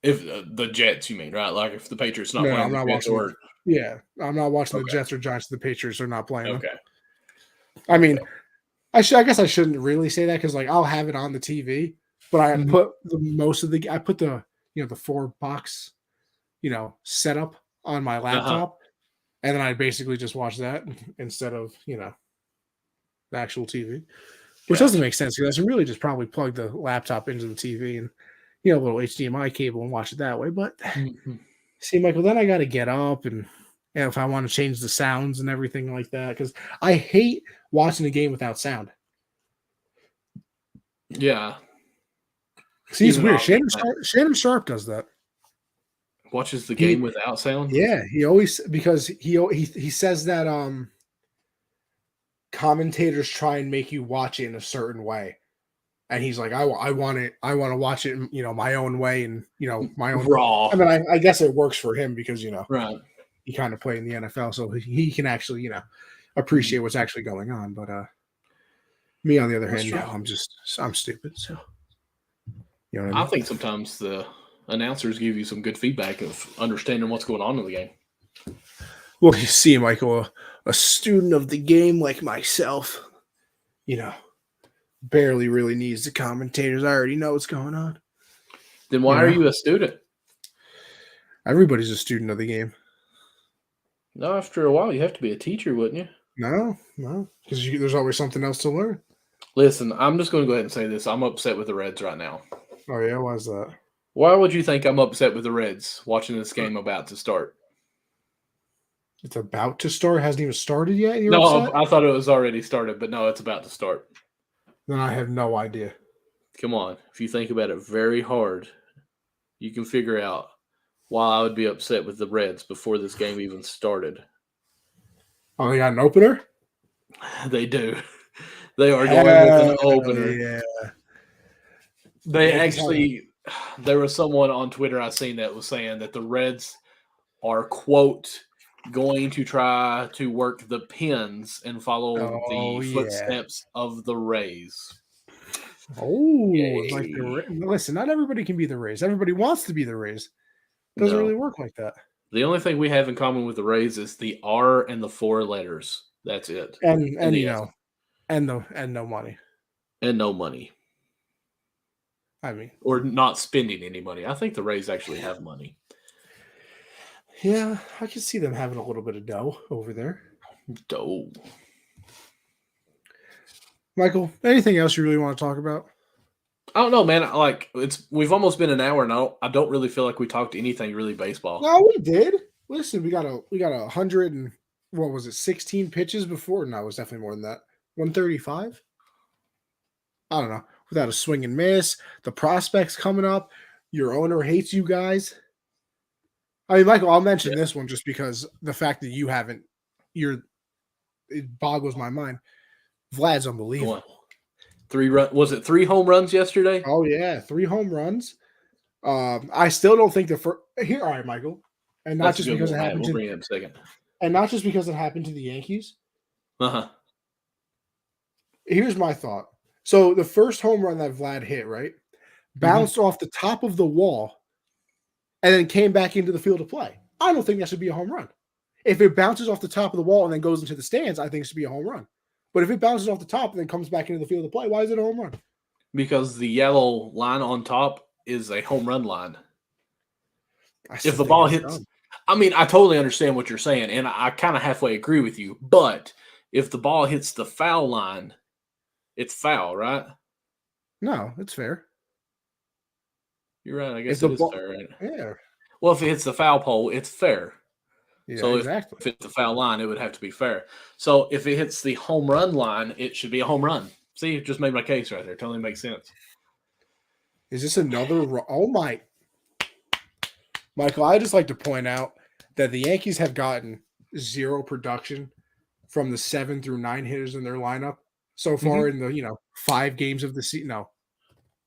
Speaker 2: If the Jets, you mean, right? Like if the Patriots not
Speaker 1: No,
Speaker 2: playing
Speaker 1: I'm
Speaker 2: the
Speaker 1: not
Speaker 2: Jets,
Speaker 1: watching
Speaker 2: or
Speaker 1: yeah, I'm not watching the
Speaker 2: okay,
Speaker 1: Jets or Giants. The Patriots are not playing them.
Speaker 2: okay,
Speaker 1: I mean,
Speaker 2: okay.
Speaker 1: I guess I shouldn't really say that because like I'll have it on the TV, but I
Speaker 2: Mhm.
Speaker 1: put I put the the 4 box setup on my
Speaker 2: Uh-huh.
Speaker 1: laptop, and then I basically just watch that instead of the actual TV, which doesn't
Speaker 2: Gotcha.
Speaker 1: make sense because I should really just probably plug the laptop into the TV and a little HDMI cable and watch it that way. But
Speaker 2: Mhm.
Speaker 1: see, Michael, then I got to get up and if I want to change the sounds and everything like that, because I hate watching a game without sound.
Speaker 2: Yeah,
Speaker 1: See, it's
Speaker 2: even though
Speaker 1: weird.
Speaker 2: I'm getting that.
Speaker 1: Shannon Sharp does that.
Speaker 2: Watches the game
Speaker 1: He,
Speaker 2: without sound.
Speaker 1: yeah, he always because he says that commentators try and make you watch it in a certain way, and he's like, I want to watch it, my own way, and my own. I
Speaker 2: Raw.
Speaker 1: mean, I guess it works for him because
Speaker 2: Right.
Speaker 1: he kind of played in the NFL, so he can actually
Speaker 2: Mhm.
Speaker 1: appreciate what's actually going on. But me on the other
Speaker 2: That's
Speaker 1: hand,
Speaker 2: true.
Speaker 1: no, I'm stupid. So you know what I
Speaker 2: I
Speaker 1: mean?
Speaker 2: think sometimes the announcers give you some good feedback of understanding what's going on in the game.
Speaker 1: Well, you see, Michael, a student of the game like myself, you know, barely really needs the commentators. I already know what's going on.
Speaker 2: Then
Speaker 1: You
Speaker 2: why are
Speaker 1: know,
Speaker 2: you a student?
Speaker 1: everybody's a student of the game.
Speaker 2: No, after a while, you have to be a teacher, wouldn't you?
Speaker 1: No, because there's always something else to learn.
Speaker 2: Listen, I'm just going to go ahead and say this. I'm upset with the Reds right now.
Speaker 1: Oh yeah, why's that?
Speaker 2: Why would you think I'm upset with the Reds watching this game about to start?
Speaker 1: It's about to start. Hasn't even started yet. And you're
Speaker 2: No,
Speaker 1: upset?
Speaker 2: I thought it was already started, but no, it's about to start.
Speaker 1: Then I have no idea.
Speaker 2: Come on. If you think about it very hard, you can figure out why I would be upset with the Reds before this game even started.
Speaker 1: Oh, they got an opener.
Speaker 2: They do. They are going with an
Speaker 1: Hell
Speaker 2: opener.
Speaker 1: yeah!
Speaker 2: They
Speaker 1: Yankees have.
Speaker 2: actually, there was someone on Twitter I seen that was saying that the Reds are, quote, going to try to work the pins and follow the
Speaker 1: Oh yeah.
Speaker 2: footsteps of the Rays.
Speaker 1: Oh, like
Speaker 2: Yay.
Speaker 1: listen. Not everybody can be the Rays. Everybody wants to be the Rays. Doesn't
Speaker 2: No.
Speaker 1: really work like that.
Speaker 2: The only thing we have in common with the Rays is the R and the 4 letters. That's it. And
Speaker 1: And
Speaker 2: the S.
Speaker 1: and no money.
Speaker 2: And no money.
Speaker 1: I mean,
Speaker 2: Or not spending any money. I think the Rays actually have money.
Speaker 1: yeah, I can see them having a little bit of dough over there.
Speaker 2: Dope.
Speaker 1: Michael, anything else you really want to talk about?
Speaker 2: I don't know, man. Like we've almost been an hour now. I don't really feel like we talked anything really baseball.
Speaker 1: No, we did. Listen, we got 100 and what was it, 16 pitches before? No, it was definitely more than that. 135? I don't know. Without a swing and miss, the prospects coming up. Your owner hates you guys. I mean, Michael, I'll mention
Speaker 2: Yeah.
Speaker 1: this one just because the fact that you haven't, it boggles my mind. Vlad's
Speaker 2: Go on.
Speaker 1: unbelievable.
Speaker 2: 3 run was it 3 home runs yesterday?
Speaker 1: Oh yeah, 3 home runs. I still don't think the first here. All right, Michael, and not
Speaker 2: That's a
Speaker 1: just
Speaker 2: good
Speaker 1: because it
Speaker 2: one, Matt.
Speaker 1: happened
Speaker 2: We'll
Speaker 1: to,
Speaker 2: bring it up in a second.
Speaker 1: and not just because it happened to the Yankees.
Speaker 2: Uh-huh.
Speaker 1: Here's my thought. So the first home run that Vlad hit, right,
Speaker 2: Hmm.
Speaker 1: bounced off the top of the wall and then came back into the field of play. I don't think that should be a home run. If it bounces off the top of the wall and then goes into the stands, I think it should be a home run. But if it bounces off the top and then comes back into the field of play, why is it a home run?
Speaker 2: Because the yellow line on top is a home run line.
Speaker 1: I
Speaker 2: If
Speaker 1: still
Speaker 2: the
Speaker 1: think
Speaker 2: ball
Speaker 1: it's
Speaker 2: hits,
Speaker 1: dumb.
Speaker 2: I mean, I totally understand what you're saying, and I kind of halfway agree with you. But if the ball hits the foul line, it's foul, right?
Speaker 1: No, it's fair.
Speaker 2: You're right. I
Speaker 1: If
Speaker 2: guess
Speaker 1: the
Speaker 2: it is
Speaker 1: ball,
Speaker 2: fair, right?
Speaker 1: yeah,
Speaker 2: Well, if it hits the foul pole, it's fair.
Speaker 1: yeah,
Speaker 2: So
Speaker 1: exactly.
Speaker 2: if it's the foul line, it would have to be fair. So if it hits the home run line, it should be a home run. See, it just made my case right there. Totally makes sense.
Speaker 1: Is this another? Oh my, Michael! I just like to point out that the Yankees have gotten zero production from the 7 through 9 hitters in their lineup so
Speaker 2: Mm-hmm.
Speaker 1: far in the 5 games of the season. No,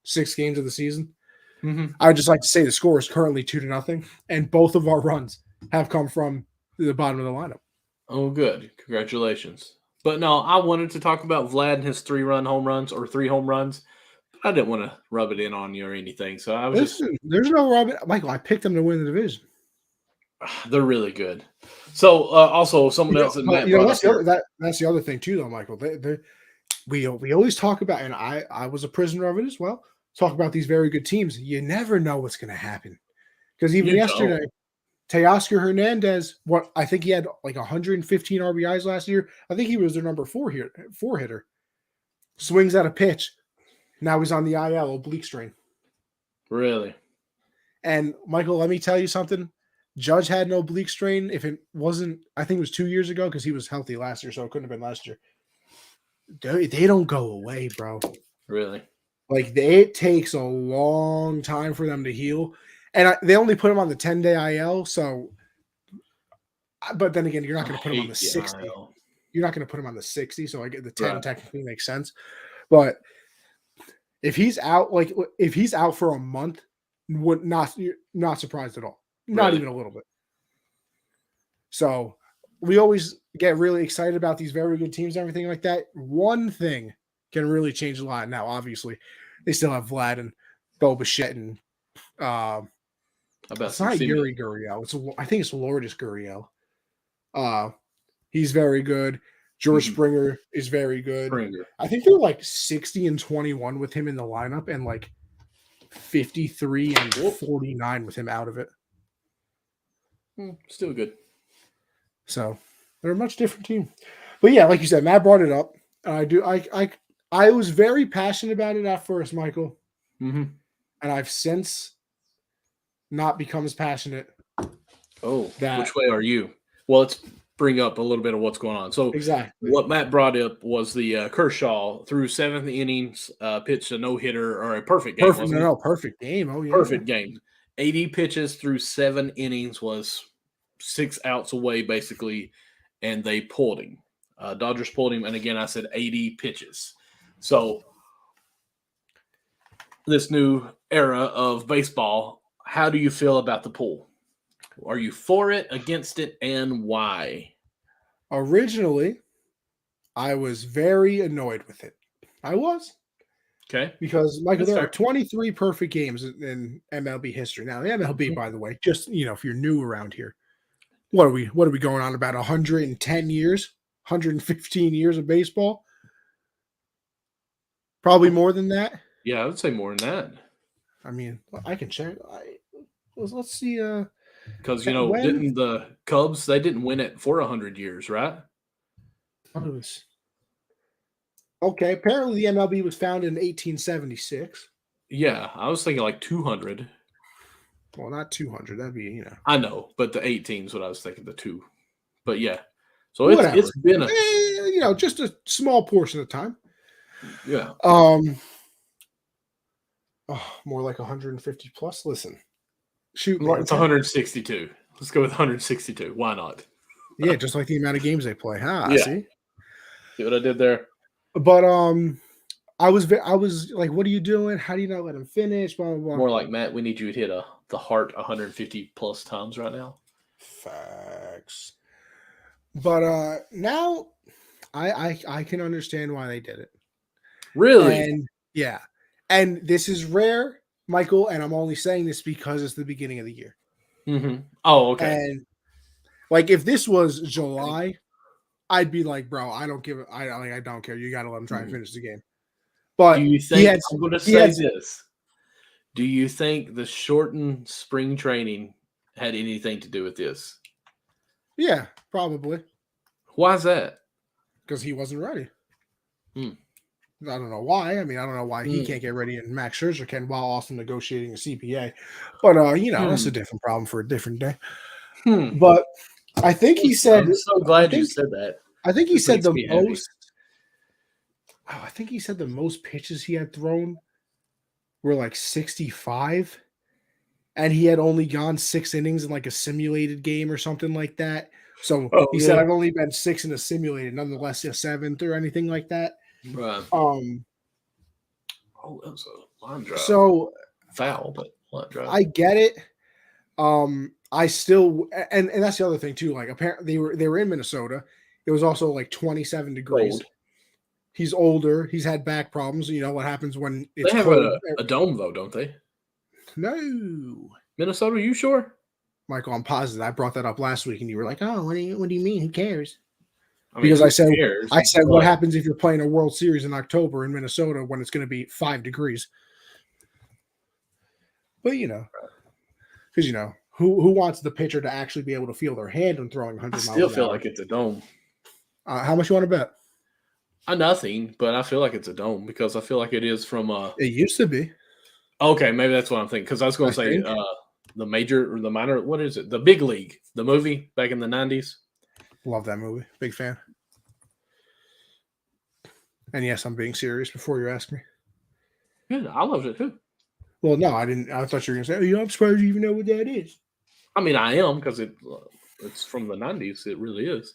Speaker 1: 6 games of the season.
Speaker 2: Mm-hmm.
Speaker 1: I would just like to say the score is currently 2-0, and both of our runs have come from the bottom of the lineup.
Speaker 2: Oh, good. Congratulations. But no, I wanted to talk about Vlad and his 3-run home runs or 3 home runs. I didn't want to rub it in on you or anything. So I was just,
Speaker 1: There's no Robin Michael. I picked them to win the division.
Speaker 2: they're really good. So also, someone else that
Speaker 1: But
Speaker 2: Matt brought
Speaker 1: that's
Speaker 2: up here.
Speaker 1: that's the other thing too, though, Michael. We always talk about, and I was a prisoner of it as well. Talk about these very good teams. You never know what's going to happen because even
Speaker 2: You don't.
Speaker 1: yesterday, Teoscar Hernandez, what I think he had like 115 RBIs last year. I think he was their number four hitter. Swings at a pitch. Now he's on the IL oblique strain.
Speaker 2: Really?
Speaker 1: And Michael, let me tell you something. Judge had no oblique strain. If it wasn't, I think it was 2 years ago because he was healthy last year, so it couldn't have been last year. They don't go away, bro.
Speaker 2: Really?
Speaker 1: Like it takes a long time for them to heal, and they only put him on the 10-day IL. So, but then again, you're not
Speaker 2: I
Speaker 1: going to put him on the
Speaker 2: hate the
Speaker 1: 60.
Speaker 2: IL.
Speaker 1: You're not going to put him on the 60. So I get the 10
Speaker 2: Right.
Speaker 1: technically makes sense, but if he's out, like if he's out for a month, would not surprised at all. Not
Speaker 2: Really?
Speaker 1: even a little bit. So we always get really excited about these very good teams and everything like that. One thing can really change a lot. Now, obviously, they still have Vlad and Bo Bichette and
Speaker 2: How about
Speaker 1: it's
Speaker 2: some
Speaker 1: not
Speaker 2: Simeon?
Speaker 1: Yuri Gurriel. I think it's Lourdes Gurriel. He's very good. George Springer is very good.
Speaker 2: Springer.
Speaker 1: I think they're like 60-21 with him in the lineup and like 53 and 49 with him out of it.
Speaker 2: Still good.
Speaker 1: So they're a much different team. But yeah, like you said, Matt brought it up. I was very passionate about it at first, Michael.
Speaker 2: Mm-hmm.
Speaker 1: And I've since not become as passionate.
Speaker 2: Oh, which way are you? Well, let's bring up a little bit of what's going on. So
Speaker 1: Exactly.
Speaker 2: what Matt brought up was the Kershaw through 7th innings, pitched a no-hitter or a perfect game.
Speaker 1: Perfect game. Oh, yeah.
Speaker 2: Perfect game. 80 pitches through 7 innings was 6 outs away, basically, and they pulled him. Dodgers pulled him, and again, I said 80 pitches. So this new era of baseball, how do you feel about the pull? Are you for it, against it, and why?
Speaker 1: Originally, I was very annoyed with it. I was.
Speaker 2: Okay.
Speaker 1: Because, Michael,
Speaker 2: That's
Speaker 1: there
Speaker 2: fair.
Speaker 1: are 23 perfect games in MLB history. Now, the MLB, by the way, just, if you're new around here, what are we going on about 110 years, 115 years of baseball? Probably more than that.
Speaker 2: Yeah, I would say more than that.
Speaker 1: I mean, I can check. Let's see.
Speaker 2: Because,
Speaker 1: When
Speaker 2: didn't the Cubs, they didn't win it for 100 years, right?
Speaker 1: Okay, apparently the MLB was founded in 1876.
Speaker 2: Yeah, I was thinking like 200.
Speaker 1: Well, not 200. That'd be,
Speaker 2: I know, but the 18 is what I was thinking, the 2. But yeah. So
Speaker 1: whatever.
Speaker 2: it's been a
Speaker 1: just a small portion of time.
Speaker 2: yeah.
Speaker 1: More like 150 plus. Listen, shoot,
Speaker 2: Man, it's 162. Let's go with 162. Why not?
Speaker 1: Yeah, just like the amount of games they play.
Speaker 2: Yeah. See what I did there?
Speaker 1: But I was like, what are you doing? How do you not let him finish? Blah blah blah.
Speaker 2: More like, Matt, we need you to hit the heart 150 plus times right now.
Speaker 1: Facts. But now I can understand why they did it.
Speaker 2: Really?
Speaker 1: And yeah. And this is rare, Michael, and I'm only saying this because it's the beginning of the year.
Speaker 2: Mm-hmm. Oh, okay.
Speaker 1: And like if this was July, I'd be like, bro, I don't care. You gotta let him try and finish the game. But
Speaker 2: do you think I'm gonna say this? Do you think the shortened spring training had anything to do with this?
Speaker 1: Yeah, probably.
Speaker 2: Why is that?
Speaker 1: Because he wasn't ready. I don't know why. I mean, I don't know why he can't get ready and Max Scherzer can while also negotiating a CPA. But that's a different problem for a different day. But I think he said.
Speaker 2: I'm so glad you said that.
Speaker 1: I think he said the most. I think he said the most pitches he had thrown were like 65, and he had only gone 6 innings in like a simulated game or something like that. So he said, I've only been 6 in a simulated, nonetheless a 7th or anything like that.
Speaker 2: Right.
Speaker 1: Um,
Speaker 2: Oh, that was a line drive.
Speaker 1: so
Speaker 2: Foul, but line drive.
Speaker 1: I get it. I still and that's the other thing too. Like apparently they were in Minnesota. It was also like 27 degrees.
Speaker 2: Cold.
Speaker 1: He's older. He's had back problems. You know what happens when
Speaker 2: They
Speaker 1: it's
Speaker 2: have
Speaker 1: cold.
Speaker 2: a dome though, don't they?
Speaker 1: No,
Speaker 2: Minnesota, you sure?
Speaker 1: Michael, I'm positive. I brought that up last week, and you were like, "Oh, what do you mean? Who cares?"
Speaker 2: I mean,
Speaker 1: Because
Speaker 2: who cares?
Speaker 1: I said, what
Speaker 2: But
Speaker 1: happens if you're playing a World Series in October in Minnesota when it's going to be 5 degrees? But because who wants the pitcher to actually be able to feel their hand when throwing
Speaker 2: I
Speaker 1: 100
Speaker 2: still
Speaker 1: miles an
Speaker 2: feel
Speaker 1: hour?
Speaker 2: like it's a dome.
Speaker 1: How much you want to bet?
Speaker 2: Nothing, but I feel like it's a dome because I feel like it is from
Speaker 1: It used to be,
Speaker 2: Okay, maybe that's what I'm thinking. Because I was going
Speaker 1: I
Speaker 2: to say
Speaker 1: think.
Speaker 2: the major or the minor. What is it? The Big League, the movie back in the '90s.
Speaker 1: Love that movie. Big fan. And yes, I'm being serious before you ask me.
Speaker 2: Yeah, I loved it too.
Speaker 1: Well, no, I didn't. I thought you were going to say, oh, I'm surprised you even know what that is.
Speaker 2: I mean, I am because it's from the '90s. It really is.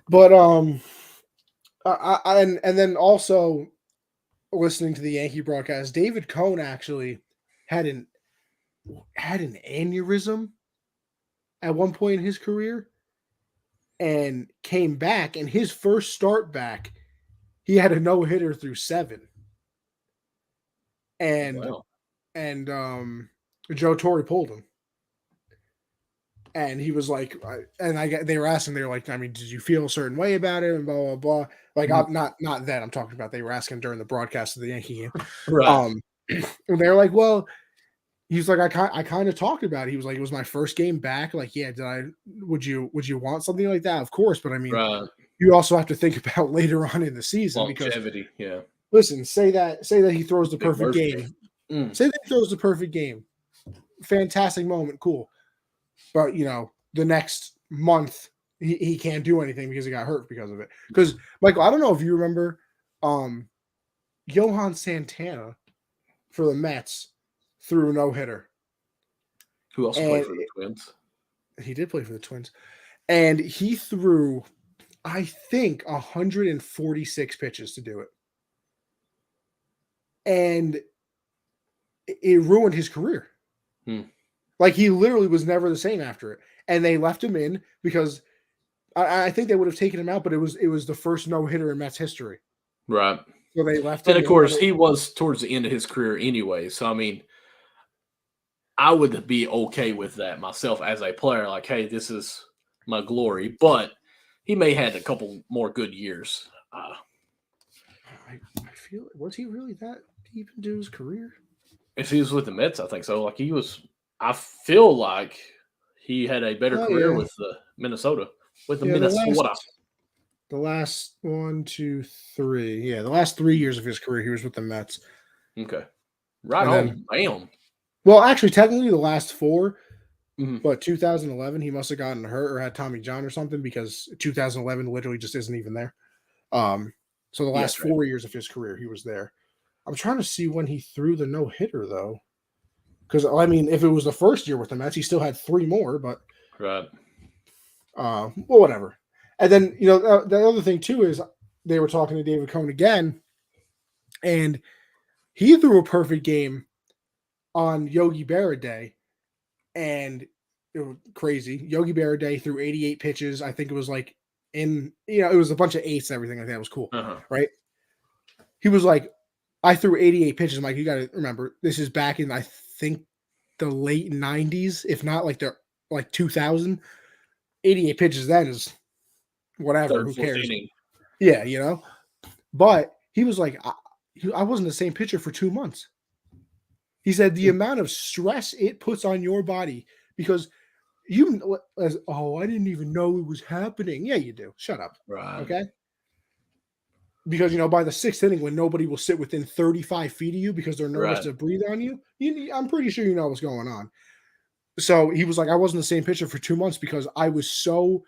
Speaker 1: But and then also listening to the Yankee broadcast, David Cohn actually had an aneurysm at one point in his career and came back. And his first start back, he had a no hitter through 7. And
Speaker 2: Wow.
Speaker 1: Joe Torre pulled him. And he was like, they were asking, they were like, I mean, did you feel a certain way about it? And blah, blah, blah. Like,
Speaker 2: Mhm.
Speaker 1: not that I'm talking about. They were asking during the broadcast of the Yankee game.
Speaker 2: Right.
Speaker 1: And they're like, well, he's like, I kind of talked about it. He was like, it was my first game back. Like, yeah, would you want something like that? Of course. But I mean,
Speaker 2: Right.
Speaker 1: you also have to think about later on in the season because
Speaker 2: Longevity. Yeah.
Speaker 1: listen, say that he throws the
Speaker 2: Big
Speaker 1: perfect
Speaker 2: birthday.
Speaker 1: game.
Speaker 2: Mm.
Speaker 1: Say that he throws the perfect game. Fantastic moment, cool. But the next month he can't do anything because he got hurt because of it. Because Michael, I don't know if you remember Johan Santana for the Mets threw a no-hitter.
Speaker 2: Who also played
Speaker 1: And
Speaker 2: for the Twins?
Speaker 1: he did play for the Twins. And he threw, I think, 146 pitches to do it. And it ruined his career.
Speaker 2: Hmm.
Speaker 1: Like, he literally was never the same after it. And they left him in because I think they would have taken him out, but it was the first no-hitter in Mets history.
Speaker 2: Right.
Speaker 1: So they left
Speaker 2: And
Speaker 1: him
Speaker 2: of
Speaker 1: in.
Speaker 2: course, he was towards the end of his career anyway. So I mean, I would be okay with that myself as a player. Like, hey, this is my glory. But he may have had a couple more good years.
Speaker 1: I feel, was he really that deep into his career?
Speaker 2: If he was with the Mets, I think so. Like he was, I feel like he had a better
Speaker 1: Oh
Speaker 2: career
Speaker 1: yeah,
Speaker 2: with the Minnesota, with the
Speaker 1: yeah.
Speaker 2: Minnesota.
Speaker 1: The last 1, 2, 3. Yeah, the last 3 years of his career, he was with the Mets,
Speaker 2: Okay, right
Speaker 1: and then,
Speaker 2: on, bam.
Speaker 1: well, actually, technically, the last 4.
Speaker 2: Mhm.
Speaker 1: But 2011, he must have gotten hurt or had Tommy John or something because 2011 literally just isn't even there. So the
Speaker 2: Yeah,
Speaker 1: last 4 years of his career, he was there. I'm trying to see when he threw the no hitter though, because I mean, if it was the first year with the Mets, he still had 3 more. But
Speaker 2: right.
Speaker 1: well, whatever. And then the other thing too is they were talking to David Cohn again, and he threw a perfect game on Yogi Berra Day, and it was crazy. Yogi Berra Day threw 88 pitches. I think it was like it was a bunch of eights and everything like that. It was cool,
Speaker 2: Uh-huh.
Speaker 1: right? He was like, I threw 88 pitches. I'm like, you got to remember, this is back in, I think, the late 90s, if not like the 2000. 88 pitches then is whatever.
Speaker 2: Third,
Speaker 1: Who
Speaker 2: fourth
Speaker 1: cares?
Speaker 2: inning.
Speaker 1: Yeah. But he was like, I wasn't the same pitcher for 2 months. He said the amount of stress it puts on your body because I didn't even know it was happening. Yeah, you do. Shut up.
Speaker 2: Right.
Speaker 1: Okay. Because by the 6th inning, when nobody will sit within 35 feet of you because they're nervous
Speaker 2: Right.
Speaker 1: to breathe on you, I'm pretty sure you know what's going on. So he was like, I wasn't the same pitcher for 2 months because I was so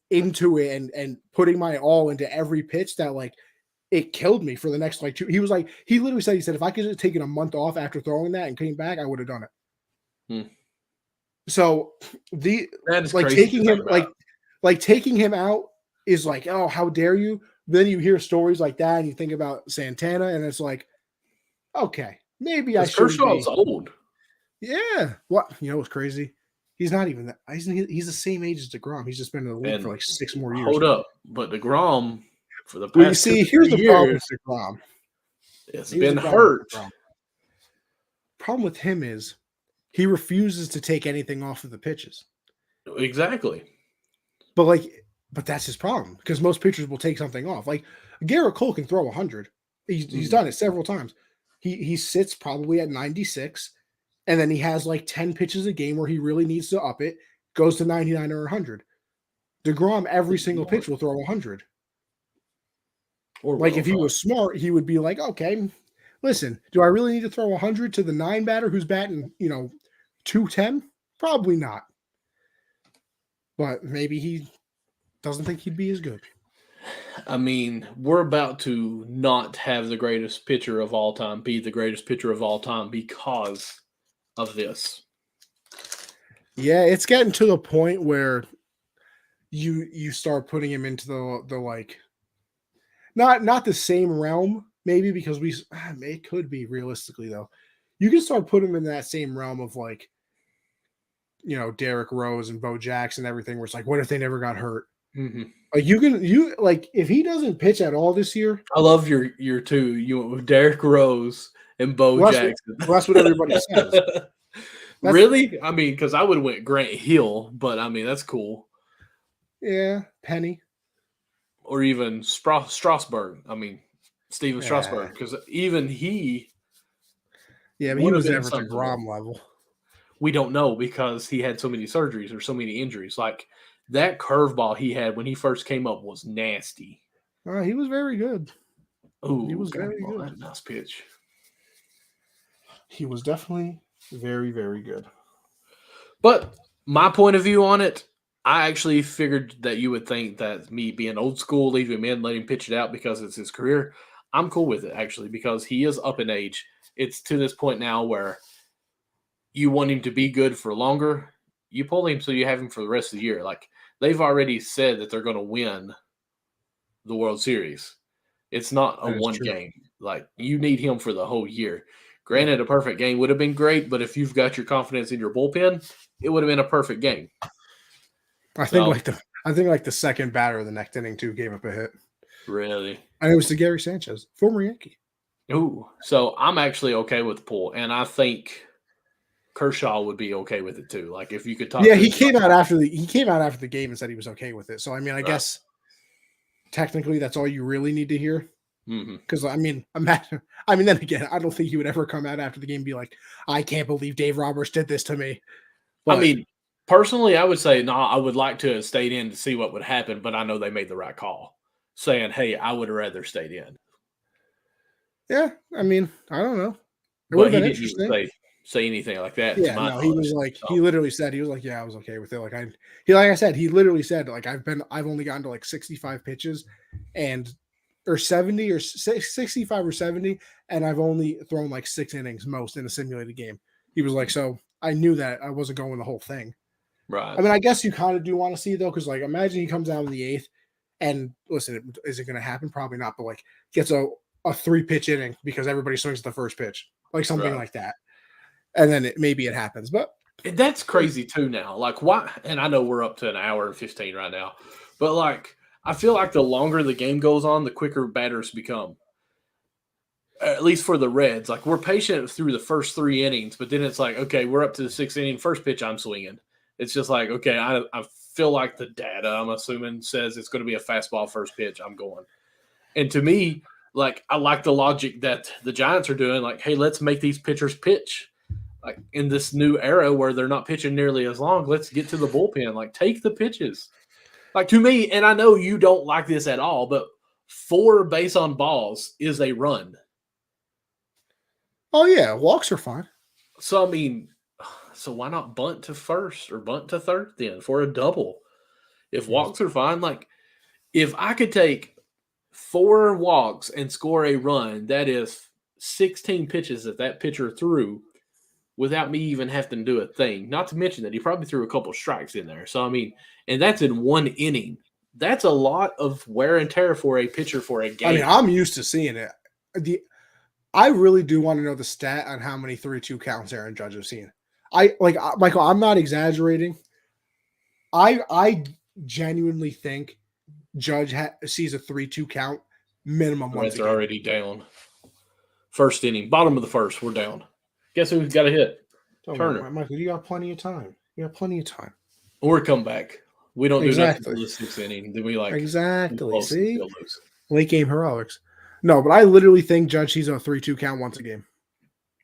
Speaker 1: into it and putting my all into every pitch that like it killed me for the next like 2. He was like, he literally said, if I could have taken a month off after throwing that and came back, I would have done it.
Speaker 2: Hmm.
Speaker 1: So
Speaker 2: That is
Speaker 1: like
Speaker 2: crazy to
Speaker 1: taking
Speaker 2: think
Speaker 1: him
Speaker 2: about.
Speaker 1: like taking him out is like, oh, how dare you? then you hear stories like that and you think about Santana and it's like, okay, maybe I
Speaker 2: Because
Speaker 1: shouldn't
Speaker 2: Kershaw's
Speaker 1: be.
Speaker 2: old.
Speaker 1: Yeah. What? You know what's crazy? He's not even that. He's the same age as DeGrom. He's just been in the league for
Speaker 2: And
Speaker 1: like 6 more years.
Speaker 2: hold up. But DeGrom, for the
Speaker 1: Well, you
Speaker 2: past two
Speaker 1: see,
Speaker 2: or
Speaker 1: here's
Speaker 2: three
Speaker 1: the problem with
Speaker 2: years,
Speaker 1: DeGrom.
Speaker 2: has
Speaker 1: Here's the
Speaker 2: been
Speaker 1: problem with
Speaker 2: hurt.
Speaker 1: DeGrom. Problem with him is he refuses to take anything off of the pitches.
Speaker 2: Exactly.
Speaker 1: But but that's his problem because most pitchers will take something off. Like Garrett Cole can throw 100. He's done it several times. He sits probably at 96, and then he has like 10 pitches a game where he really needs to up it, goes to 99 or 100. DeGrom, every single pitch will throw 100.
Speaker 2: Or
Speaker 1: Like
Speaker 2: will,
Speaker 1: if he was smart, he would be like, okay, listen, do I really need to throw 100 to the 9 batter who's batting, 210? Probably not. But maybe he doesn't think he'd be as good.
Speaker 2: I mean, we're about to not have the greatest pitcher of all time be the greatest pitcher of all time because of this.
Speaker 1: Yeah, it's getting to the point where you start putting him into the like not the same realm, maybe because it could be realistically though. You can start putting him in that same realm of like, Derrick Rose and Bo Jackson and everything where it's like, what if they never got hurt?
Speaker 2: Mm-hmm.
Speaker 1: Like you like if he doesn't pitch at all this year,
Speaker 2: I love your two. You went with Derrick Rose and Bo
Speaker 1: well,
Speaker 2: Jackson.
Speaker 1: that's what everybody says.
Speaker 2: Really? I mean, because I would have went Grant Hill, but I mean that's cool.
Speaker 1: Yeah, Penny.
Speaker 2: Or even Strasburg. I mean, Steven Strasburg, because even he
Speaker 1: Yeah, but he
Speaker 2: would have
Speaker 1: was
Speaker 2: been
Speaker 1: never to
Speaker 2: something.
Speaker 1: Grom level.
Speaker 2: We don't know because he had so many surgeries or so many injuries. Like that curveball he had when he first came up was nasty.
Speaker 1: He was very good. He
Speaker 2: Ooh,
Speaker 1: was very good.
Speaker 2: that's a nice pitch.
Speaker 1: He was definitely very, very good.
Speaker 2: But my point of view on it, I actually figured that you would think that me being old school, leave him in, let him pitch it out because it's his career. I'm cool with it actually because he is up in age. It's to this point now where you want him to be good for longer. You pull him so you have him for the rest of the year. Like they've already said that they're going to win the World Series. It's not a one game. Like you need him for the whole year. Granted, a perfect game would have been great, but if you've got your confidence in your bullpen, it would have been a perfect game.
Speaker 1: I think the second batter of the next inning too gave up a hit.
Speaker 2: Really?
Speaker 1: And it was to Gary Sanchez, former Yankee.
Speaker 2: Ooh. So I'm actually okay with the pull, and I think Kershaw would be okay with it too. Like if you could talk.
Speaker 1: Yeah, he came out after the game and said he was okay with it. So I mean, I guess technically that's all you really need to hear. Because I mean, then again, I don't think he would ever come out after the game and be like, "I can't believe Dave Roberts did this to me."
Speaker 2: But, I mean, personally, I would say no. I would like to have stayed in to see what would happen, but I know they made the right call, saying, "Hey, I would have rather stayed in."
Speaker 1: Yeah, I mean, I don't know. It
Speaker 2: But
Speaker 1: would have
Speaker 2: he
Speaker 1: been
Speaker 2: didn't
Speaker 1: interesting.
Speaker 2: even say anything like that.
Speaker 1: Yeah,
Speaker 2: to my
Speaker 1: no, he was
Speaker 2: knowledge.
Speaker 1: like, he literally said, he was like, yeah, I was okay with it. Like like I said, he literally said, like, I've only gotten to like 65 pitches or 70 or 65 or 70, and I've only thrown like 6 innings most in a simulated game. He was like, so I knew that I wasn't going the whole thing.
Speaker 2: Right.
Speaker 1: I mean, I guess you kind of do want to see though, because like imagine he comes out in the 8th, and listen, is it going to happen? Probably not, but like gets a 3-pitch inning because everybody swings at the first pitch, like something like that. And then maybe it happens, but
Speaker 2: that's crazy too now. Like why? And I know we're up to an hour and 15 right now, but like I feel like the longer the game goes on, the quicker batters become. At least for the Reds, like we're patient through the first 3 innings, but then it's like, okay, we're up to the 6th inning, first pitch, I'm swinging. It's just like, okay, I feel like the data, I'm assuming, says it's going to be a fastball first pitch, I'm going. And to me, like I like the logic that the Giants are doing, like, hey, let's make these pitchers pitch. Like in this new era where they're not pitching nearly as long, let's get to the bullpen. Like take the pitches. Like to me, and I know you don't like this at all, but 4 base on balls is a run.
Speaker 1: Oh yeah, walks are fine.
Speaker 2: So I mean, so why not bunt to first or bunt to third then for a double? If walks are fine, like if I could take 4 walks and score a run, that is 16 pitches that pitcher threw without me even having to do a thing. Not to mention that he probably threw a couple strikes in there. So I mean, and that's in 1 inning. That's a lot of wear and tear for a pitcher for a game.
Speaker 1: I mean, I'm used to seeing it. I really do want to know the stat on how many 3-2 counts Aaron Judge has seen. Michael, I'm not exaggerating. I genuinely think Judge sees a 3-2 count minimum
Speaker 2: The
Speaker 1: once
Speaker 2: Reds
Speaker 1: a
Speaker 2: are
Speaker 1: game.
Speaker 2: already down. First inning, bottom of the first, we're down. Guess who's got a hit? Turner.
Speaker 1: Michael, you got plenty of time. You got plenty of time.
Speaker 2: Or come back. We don't do nothing
Speaker 1: Exactly.
Speaker 2: until the sixth inning. Then we come
Speaker 1: Exactly.
Speaker 2: close and
Speaker 1: See?
Speaker 2: still lose.
Speaker 1: Late game heroics. No, but I literally think Judge sees a 3-2 count once a game.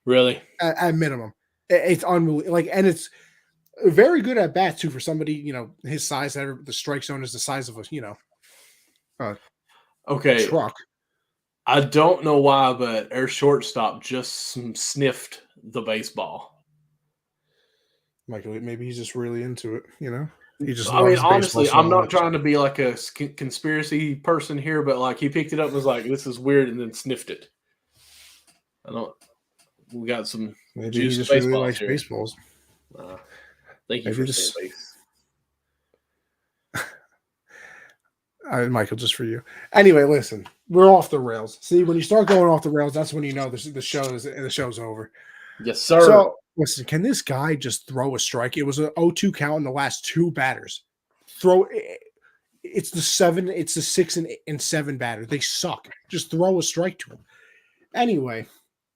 Speaker 2: Really?
Speaker 1: At minimum. It's unbelievable. And it's very good at bats too for somebody, his size. The strike zone is the size of a
Speaker 2: Okay.
Speaker 1: truck.
Speaker 2: I don't know why, but our shortstop just sniffed the baseball.
Speaker 1: Michael, maybe he's just really into it, He just
Speaker 2: I mean,
Speaker 1: loves
Speaker 2: honestly,
Speaker 1: baseball so
Speaker 2: I'm not
Speaker 1: much.
Speaker 2: trying to be like a conspiracy person here, but like he picked it up and was like, "This is weird," and then sniffed it. We got some
Speaker 1: Maybe he
Speaker 2: juice
Speaker 1: just really
Speaker 2: baseballs
Speaker 1: likes
Speaker 2: here.
Speaker 1: baseballs.
Speaker 2: Thank you
Speaker 1: Maybe
Speaker 2: for saying base.
Speaker 1: Michael, just for you. Anyway, listen, we're off the rails. See, when you start going off the rails, that's when you know the show's over.
Speaker 2: Yes, sir.
Speaker 1: So, listen, can this guy just throw a strike? It was an 0-2 count in the last two batters. It's the 6 and 7 batter. They suck. Just throw a strike to him. Anyway,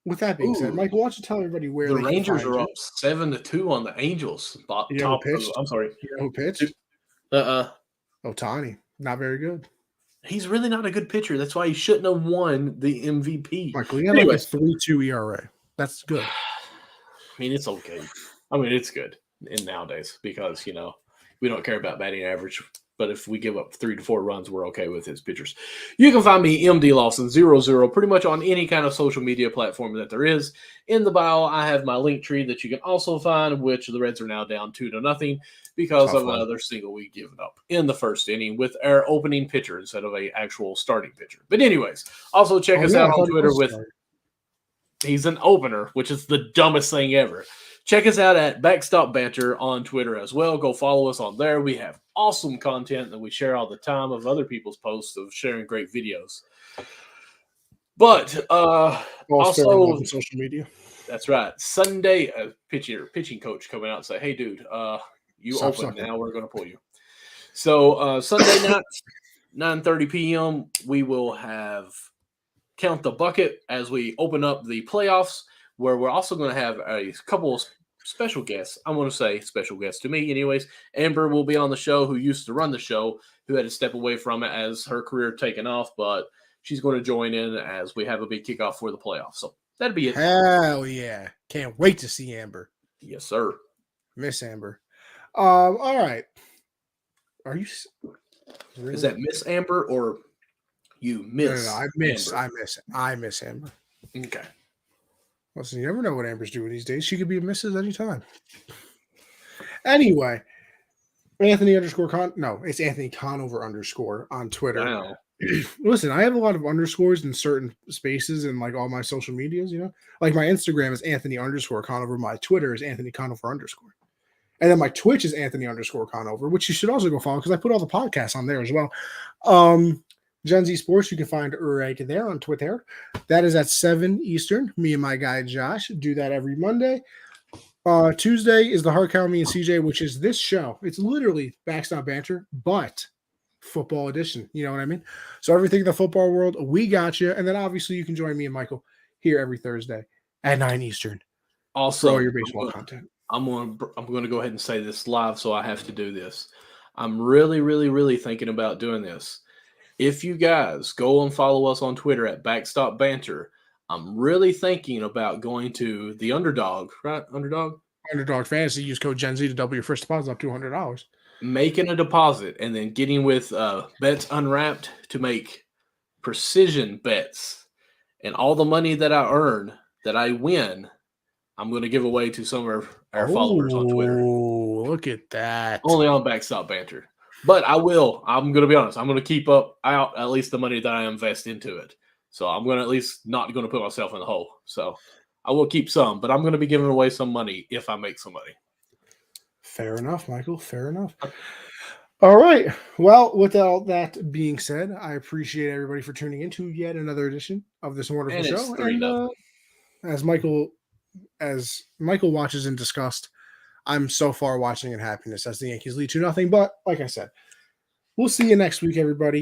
Speaker 1: with that being said, Michael, why don't you tell everybody where
Speaker 2: the
Speaker 1: they
Speaker 2: Rangers
Speaker 1: can
Speaker 2: are
Speaker 1: find
Speaker 2: up 7-2 on the Angels.
Speaker 1: you know who pitched?
Speaker 2: I'm sorry.
Speaker 1: You know who pitched? Ohtani. Not very good.
Speaker 2: He's really not a good pitcher. That's why he shouldn't have won the MVP.
Speaker 1: Michael, he had like a 3.2 ERA. That's good.
Speaker 2: I mean, it's okay. I mean, it's good in nowadays because, we don't care about batting average. But if we give up 3 to 4 runs, we're okay with his pitchers. You can find me, MD Lawson 00, pretty much on any kind of social media platform that there is. In the bio, I have my link tree that you can also find, which the Reds are now down 2-0 because of another single we given up in the first inning with our opening pitcher instead of an actual starting pitcher. But anyways, also check us out on Twitter with he's an opener, which is the dumbest thing ever. Check us out at Backstop Banter on Twitter as well. Go follow us on there. We have awesome content that we share all the time of other people's posts of sharing great videos. But also
Speaker 1: on social media.
Speaker 2: That's right. Sunday, pitching coach coming out and say, "Hey, dude, you
Speaker 1: Stop
Speaker 2: open
Speaker 1: sucking.
Speaker 2: now. We're going to pull you." So Sunday night, 9:30 p.m., we will have Count the Bucket as we open up the playoffs, where we're also going to have a couple of special guests. I want to say special guests to me anyways. Amber will be on the show, who used to run the show, who had to step away from it as her career taken off, but she's going to join in as we have a big kickoff for the playoffs. So that'd be it.
Speaker 1: Hell yeah. Can't wait to see Amber.
Speaker 2: Yes, sir.
Speaker 1: Miss Amber. All right. Are you
Speaker 2: really? Is that Miss Amber or you miss?
Speaker 1: No, I miss Amber.
Speaker 2: Okay.
Speaker 1: Listen, you never know what Amber's doing these days. She could be a missus anytime. Anyway, Anthony _ no, it's Anthony Conover _ on Twitter.
Speaker 2: Wow.
Speaker 1: Listen, I have a lot of underscores in certain spaces and like all my social medias, Like my Instagram is Anthony _ Conover. My Twitter is Anthony Conover _. And then my Twitch is Anthony _ Conover, which you should also go follow because I put all the podcasts on there as well. Gen Z Sports, you can find right there on Twitter. That is at 7 Eastern. Me and my guy Josh do that every Monday. Tuesday is the Hard Count, me and CJ, which is this show. It's literally Backstop Banter, but football edition. You know what I mean? So everything in the football world, we got you. And then obviously you can join me and Michael here every Thursday at 9 Eastern.
Speaker 2: Also,
Speaker 1: for all your baseball content.
Speaker 2: I'm going to go ahead and say this live, so I have to do this. I'm really, really, really thinking about doing this. If you guys go and follow us on Twitter at Backstop Banter, I'm really thinking about going to the Underdog, right? Underdog
Speaker 1: Fantasy. Use code Gen Z to double your first deposit up to $200.
Speaker 2: Making a deposit and then getting with Bets Unwrapped to make precision bets. And all the money that I earn, that I win, I'm going to give away to some of our followers on Twitter.
Speaker 1: Oh, look at that.
Speaker 2: Only on Backstop Banter. But I'm going to be honest, I'm going to keep out at least the money that I invest into it. So I'm going to at least not going to put myself in the hole. So I will keep some, but I'm going to be giving away some money if I make some money.
Speaker 1: Fair enough, Michael. Fair enough. All right. Well, with all that being said, I appreciate everybody for tuning in to yet another edition of this wonderful
Speaker 2: And it's
Speaker 1: show.
Speaker 2: 3-0.
Speaker 1: And as Michael, as Michael watches in disgust, I'm so far watching in happiness as the Yankees lead 2-0. But like I said, we'll see you next week, everybody.